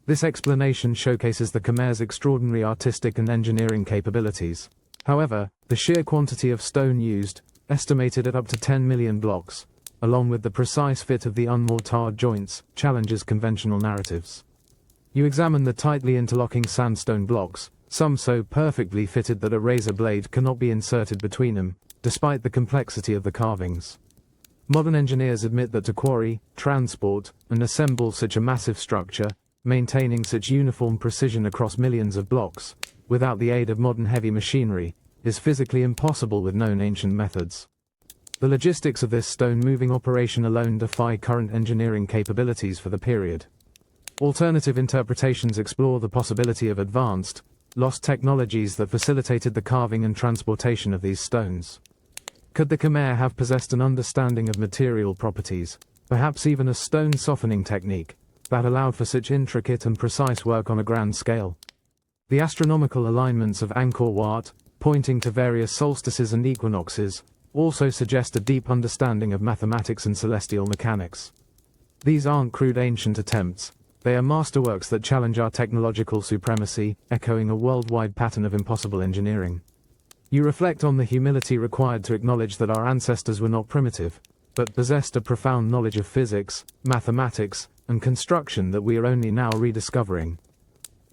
This explanation showcases the Khmer's extraordinary artistic and engineering capabilities. However, the sheer quantity of stone used, estimated at up to 10 million blocks, along with the precise fit of the unmortared joints, challenges conventional narratives. You examine the tightly interlocking sandstone blocks, some so perfectly fitted that a razor blade cannot be inserted between them, despite the complexity of the carvings. Modern engineers admit that to quarry, transport, and assemble such a massive structure, maintaining such uniform precision across millions of blocks, without the aid of modern heavy machinery, is physically impossible with known ancient methods. The logistics of this stone-moving operation alone defy current engineering capabilities for the period. Alternative interpretations explore the possibility of advanced, lost technologies that facilitated the carving and transportation of these stones. Could the Khmer have possessed an understanding of material properties, perhaps even a stone softening technique, that allowed for such intricate and precise work on a grand scale? The astronomical alignments of Angkor Wat, pointing to various solstices and equinoxes, also suggest a deep understanding of mathematics and celestial mechanics. These aren't crude ancient attempts, they are masterworks that challenge our technological supremacy, echoing a worldwide pattern of impossible engineering. You reflect on the humility required to acknowledge that our ancestors were not primitive, but possessed a profound knowledge of physics, mathematics, and construction that we are only now rediscovering.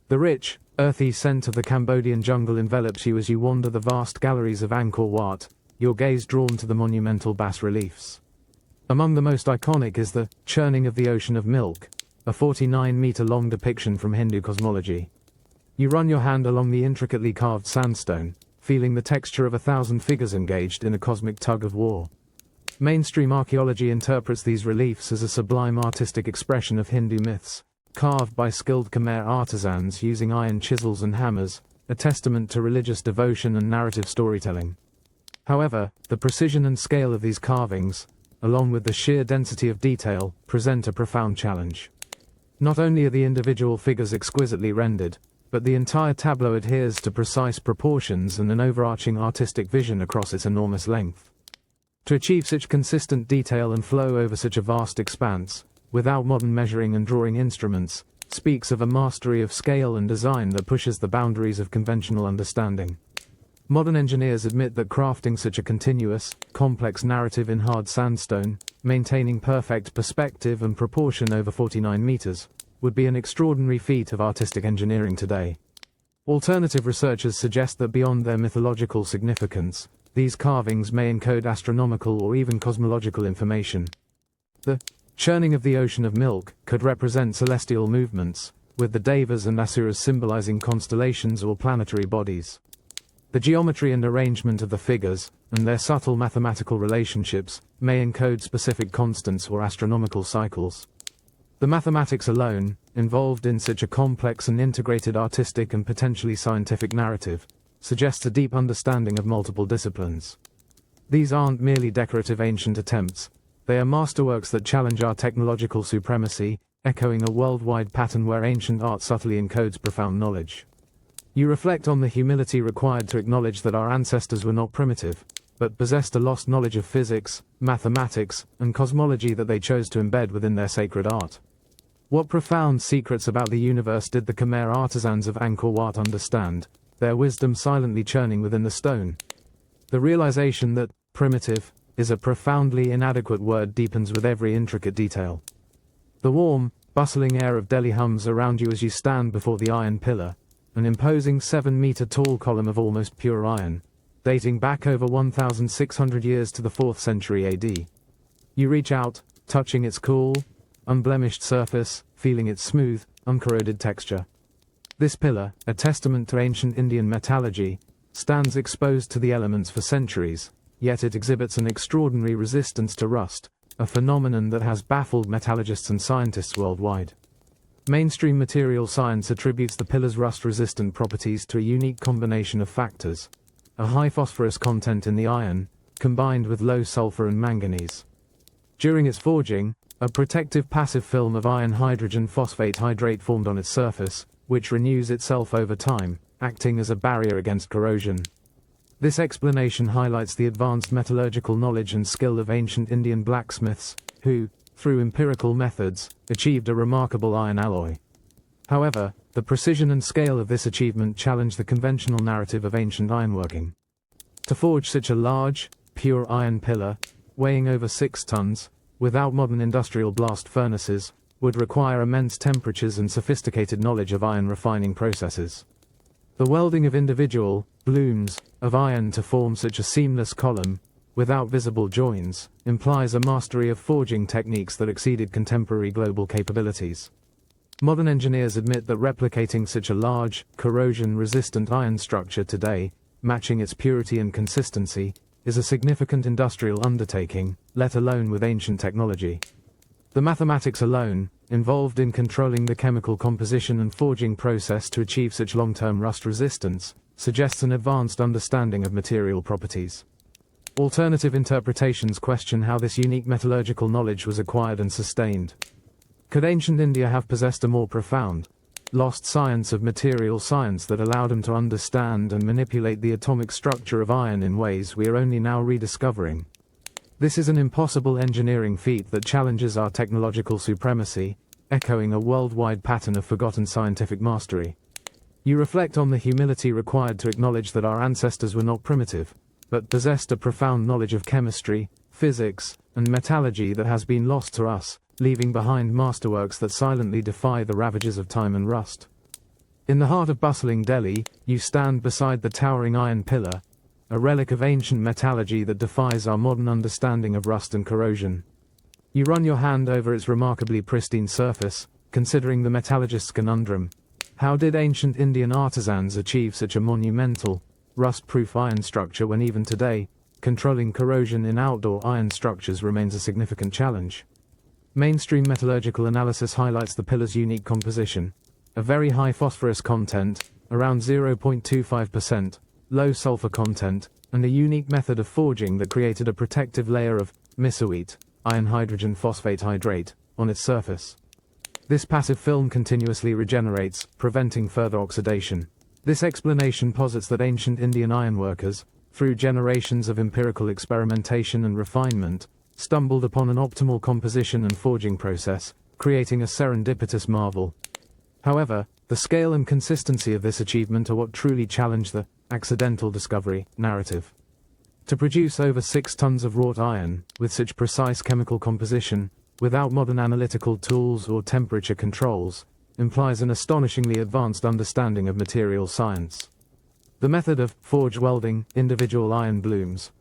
The rich, earthy scent of the Cambodian jungle envelops you as you wander the vast galleries of Angkor Wat, your gaze drawn to the monumental bas-reliefs. Among the most iconic is the churning of the ocean of milk, a 49-meter-long depiction from Hindu cosmology. You run your hand along the intricately carved sandstone, feeling the texture of 1,000 figures engaged in a cosmic tug-of-war. Mainstream archaeology interprets these reliefs as a sublime artistic expression of Hindu myths, carved by skilled Khmer artisans using iron chisels and hammers, a testament to religious devotion and narrative storytelling. However, the precision and scale of these carvings, along with the sheer density of detail, present a profound challenge. Not only are the individual figures exquisitely rendered, but the entire tableau adheres to precise proportions and an overarching artistic vision across its enormous length. To achieve such consistent detail and flow over such a vast expanse, without modern measuring and drawing instruments, speaks of a mastery of scale and design that pushes the boundaries of conventional understanding. Modern engineers admit that crafting such a continuous, complex narrative in hard sandstone, maintaining perfect perspective and proportion over 49 meters, would be an extraordinary feat of artistic engineering today. Alternative researchers suggest that beyond their mythological significance, these carvings may encode astronomical or even cosmological information. The churning of the ocean of milk could represent celestial movements, with the devas and asuras symbolizing constellations or planetary bodies. The geometry and arrangement of the figures, and their subtle mathematical relationships, may encode specific constants or astronomical cycles. The mathematics alone, involved in such a complex and integrated artistic and potentially scientific narrative, suggests a deep understanding of multiple disciplines. These aren't merely decorative ancient attempts, they are masterworks that challenge our technological supremacy, echoing a worldwide pattern where ancient art subtly encodes profound knowledge. You reflect on the humility required to acknowledge that our ancestors were not primitive, but possessed a lost knowledge of physics, mathematics, and cosmology that they chose to embed within their sacred art. What profound secrets about the universe did the Khmer artisans of Angkor Wat understand, their wisdom silently churning within the stone? The realization that primitive is a profoundly inadequate word deepens with every intricate detail. The warm, bustling air of Delhi hums around you as you stand before the iron pillar, an imposing 7-meter-tall column of almost pure iron, dating back over 1,600 years to the 4th century AD. You reach out, touching its cool, unblemished surface, feeling its smooth, uncorroded texture. This pillar, a testament to ancient Indian metallurgy, stands exposed to the elements for centuries, yet it exhibits an extraordinary resistance to rust, a phenomenon that has baffled metallurgists and scientists worldwide. Mainstream material science attributes the pillar's rust-resistant properties to a unique combination of factors: a high phosphorus content in the iron, combined with low sulfur and manganese. During its forging, a protective passive film of iron hydrogen phosphate hydrate formed on its surface, which renews itself over time, acting as a barrier against corrosion. This explanation highlights the advanced metallurgical knowledge and skill of ancient Indian blacksmiths, who, through empirical methods, achieved a remarkable iron alloy. However, the precision and scale of this achievement challenged the conventional narrative of ancient ironworking. To forge such a large, pure iron pillar, weighing over 6 tons, without modern industrial blast furnaces, would require immense temperatures and sophisticated knowledge of iron refining processes. The welding of individual blooms of iron to form such a seamless column, without visible joins, implies a mastery of forging techniques that exceeded contemporary global capabilities. Modern engineers admit that replicating such a large, corrosion-resistant iron structure today, matching its purity and consistency, is a significant industrial undertaking, let alone with ancient technology. The mathematics alone, involved in controlling the chemical composition and forging process to achieve such long-term rust resistance, suggests an advanced understanding of material properties. Alternative interpretations question how this unique metallurgical knowledge was acquired and sustained. Could ancient India have possessed a more profound, lost science of material science that allowed them to understand and manipulate the atomic structure of iron in ways we are only now rediscovering? This is an impossible engineering feat that challenges our technological supremacy, echoing a worldwide pattern of forgotten scientific mastery. You reflect on the humility required to acknowledge that our ancestors were not primitive, but possessed a profound knowledge of chemistry, physics, and metallurgy that has been lost to us, leaving behind masterworks that silently defy the ravages of time and rust. In the heart of bustling Delhi, you stand beside the towering iron pillar, a relic of ancient metallurgy that defies our modern understanding of rust and corrosion. You run your hand over its remarkably pristine surface, considering the metallurgist's conundrum. How did ancient Indian artisans achieve such a monumental, rust-proof iron structure when even today, controlling corrosion in outdoor iron structures remains a significant challenge? Mainstream metallurgical analysis highlights the pillar's unique composition: a very high phosphorus content, around 0.25%, low sulfur content, and a unique method of forging that created a protective layer of misoete, iron hydrogen phosphate hydrate, on its surface. This passive film continuously regenerates, preventing further oxidation. This explanation posits that ancient Indian ironworkers, through generations of empirical experimentation and refinement, stumbled upon an optimal composition and forging process, creating a serendipitous marvel. However, the scale and consistency of this achievement are what truly challenge the accidental discovery narrative. To produce over 6 tons of wrought iron, with such precise chemical composition, without modern analytical tools or temperature controls, implies an astonishingly advanced understanding of material science. The method of forge welding individual iron blooms,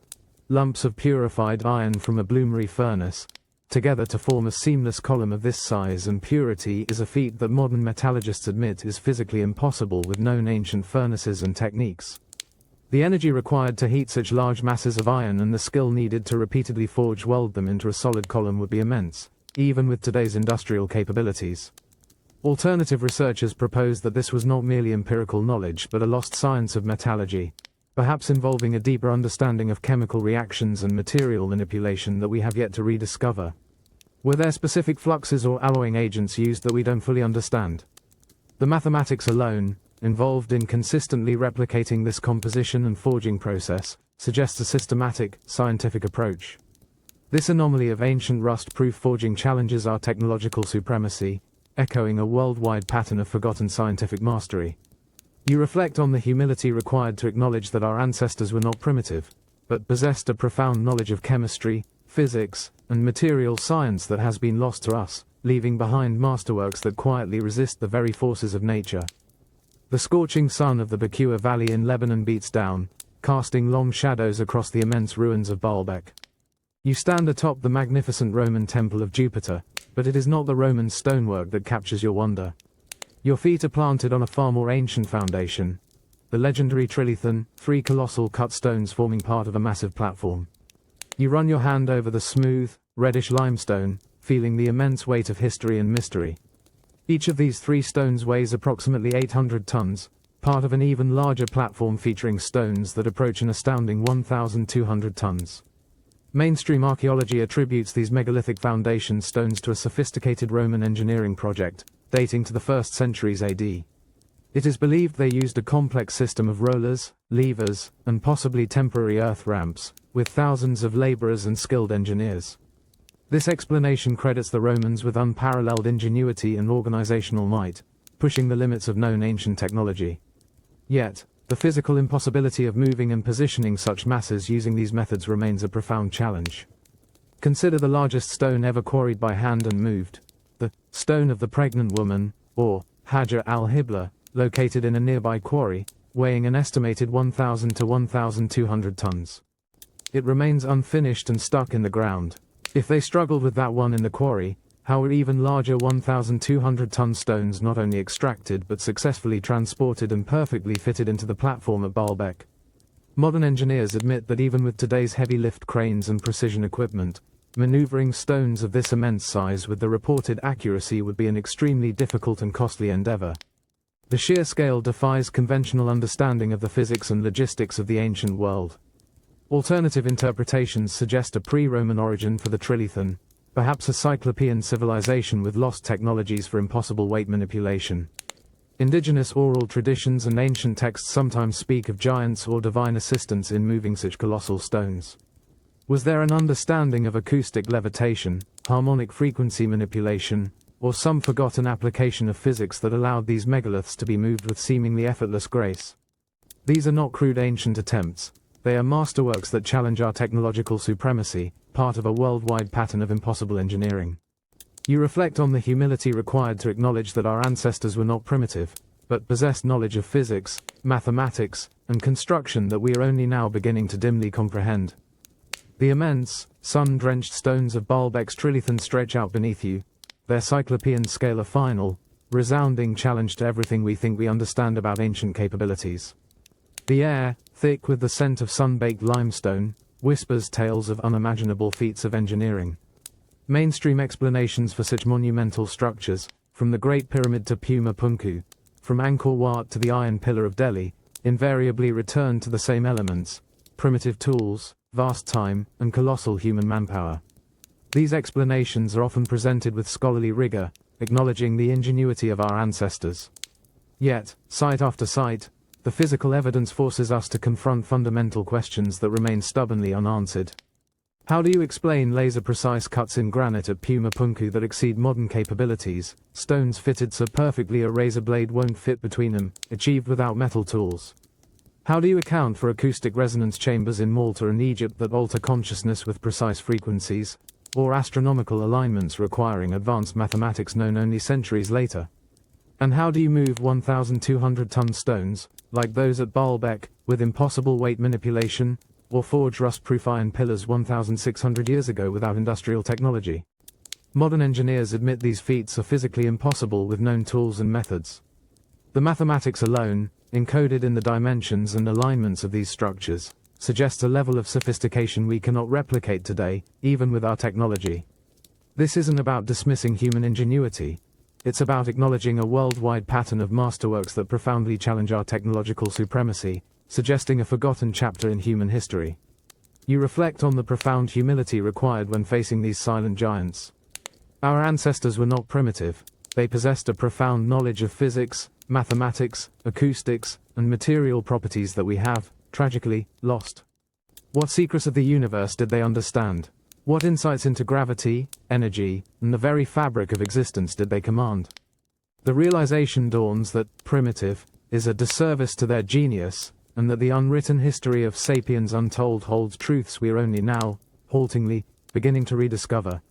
lumps of purified iron from a bloomery furnace, together to form a seamless column of this size and purity is a feat that modern metallurgists admit is physically impossible with known ancient furnaces and techniques. The energy required to heat such large masses of iron and the skill needed to repeatedly forge weld them into a solid column would be immense, even with today's industrial capabilities. Alternative researchers propose that this was not merely empirical knowledge but a lost science of metallurgy, perhaps involving a deeper understanding of chemical reactions and material manipulation that we have yet to rediscover. Were there specific fluxes or alloying agents used that we don't fully understand? The mathematics alone, involved in consistently replicating this composition and forging process, suggests a systematic, scientific approach. This anomaly of ancient rust-proof forging challenges our technological supremacy, echoing a worldwide pattern of forgotten scientific mastery. You reflect on the humility required to acknowledge that our ancestors were not primitive, but possessed a profound knowledge of chemistry, physics, and material science that has been lost to us, leaving behind masterworks that quietly resist the very forces of nature. The scorching sun of the Bekaa Valley in Lebanon beats down, casting long shadows across the immense ruins of Baalbek. You stand atop the magnificent Roman temple of Jupiter, but it is not the Roman stonework that captures your wonder. Your feet are planted on a far more ancient foundation, the legendary trilithon, 3 colossal cut stones forming part of a massive platform. You run your hand over the smooth, reddish limestone, feeling the immense weight of history and mystery. Each of these 3 stones weighs approximately 800 tons, part of an even larger platform featuring stones that approach an astounding 1,200 tons. Mainstream archaeology attributes these megalithic foundation stones to a sophisticated Roman engineering project, dating to the 1st centuries AD. It is believed they used a complex system of rollers, levers, and possibly temporary earth ramps, with thousands of laborers and skilled engineers. This explanation credits the Romans with unparalleled ingenuity and organizational might, pushing the limits of known ancient technology. Yet, the physical impossibility of moving and positioning such masses using these methods remains a profound challenge. Consider the largest stone ever quarried by hand and moved, the Stone of the Pregnant Woman, or Hajar al-Hibla, located in a nearby quarry, weighing an estimated 1,000 to 1,200 tons. It remains unfinished and stuck in the ground. If they struggled with that one in the quarry, how were even larger 1,200-ton stones not only extracted but successfully transported and perfectly fitted into the platform at Baalbek? Modern engineers admit that even with today's heavy lift cranes and precision equipment, maneuvering stones of this immense size with the reported accuracy would be an extremely difficult and costly endeavor. The sheer scale defies conventional understanding of the physics and logistics of the ancient world. Alternative interpretations suggest a pre-Roman origin for the trilithon, perhaps a Cyclopean civilization with lost technologies for impossible weight manipulation. Indigenous oral traditions and ancient texts sometimes speak of giants or divine assistance in moving such colossal stones. Was there an understanding of acoustic levitation, harmonic frequency manipulation, or some forgotten application of physics that allowed these megaliths to be moved with seemingly effortless grace? These are not crude ancient attempts. They are masterworks that challenge our technological supremacy, part of a worldwide pattern of impossible engineering. You reflect on the humility required to acknowledge that our ancestors were not primitive, but possessed knowledge of physics, mathematics, and construction that we are only now beginning to dimly comprehend. The immense, sun-drenched stones of Baalbek's trilithon stretch out beneath you, their Cyclopean scale a final, resounding challenge to everything we think we understand about ancient capabilities. The air, thick with the scent of sun-baked limestone, whispers tales of unimaginable feats of engineering. Mainstream explanations for such monumental structures, from the Great Pyramid to Puma Punku, from Angkor Wat to the Iron Pillar of Delhi, invariably return to the same elements: primitive tools, vast time, and colossal human manpower. These explanations are often presented with scholarly rigor, acknowledging the ingenuity of our ancestors. Yet, site after site, the physical evidence forces us to confront fundamental questions that remain stubbornly unanswered. How do you explain laser-precise cuts in granite at Puma Punku that exceed modern capabilities, stones fitted so perfectly a razor blade won't fit between them, achieved without metal tools? How do you account for acoustic resonance chambers in Malta and Egypt that alter consciousness with precise frequencies, or astronomical alignments requiring advanced mathematics known only centuries later? And how do you move 1,200-ton stones, like those at Baalbek, with impossible weight manipulation, or forge rust-proof iron pillars 1,600 years ago without industrial technology? Modern engineers admit these feats are physically impossible with known tools and methods. The mathematics alone, encoded in the dimensions and alignments of these structures, suggests a level of sophistication we cannot replicate today, even with our technology. This isn't about dismissing human ingenuity. It's about acknowledging a worldwide pattern of masterworks that profoundly challenge our technological supremacy, suggesting a forgotten chapter in human history. You reflect on the profound humility required when facing these silent giants. Our ancestors were not primitive. They possessed a profound knowledge of physics, mathematics, acoustics, and material properties that we have, tragically, lost. What secrets of the universe did they understand? What insights into gravity, energy, and the very fabric of existence did they command? The realization dawns that primitive is a disservice to their genius, and that the unwritten history of Sapiens Untold holds truths we are only now, haltingly, beginning to rediscover.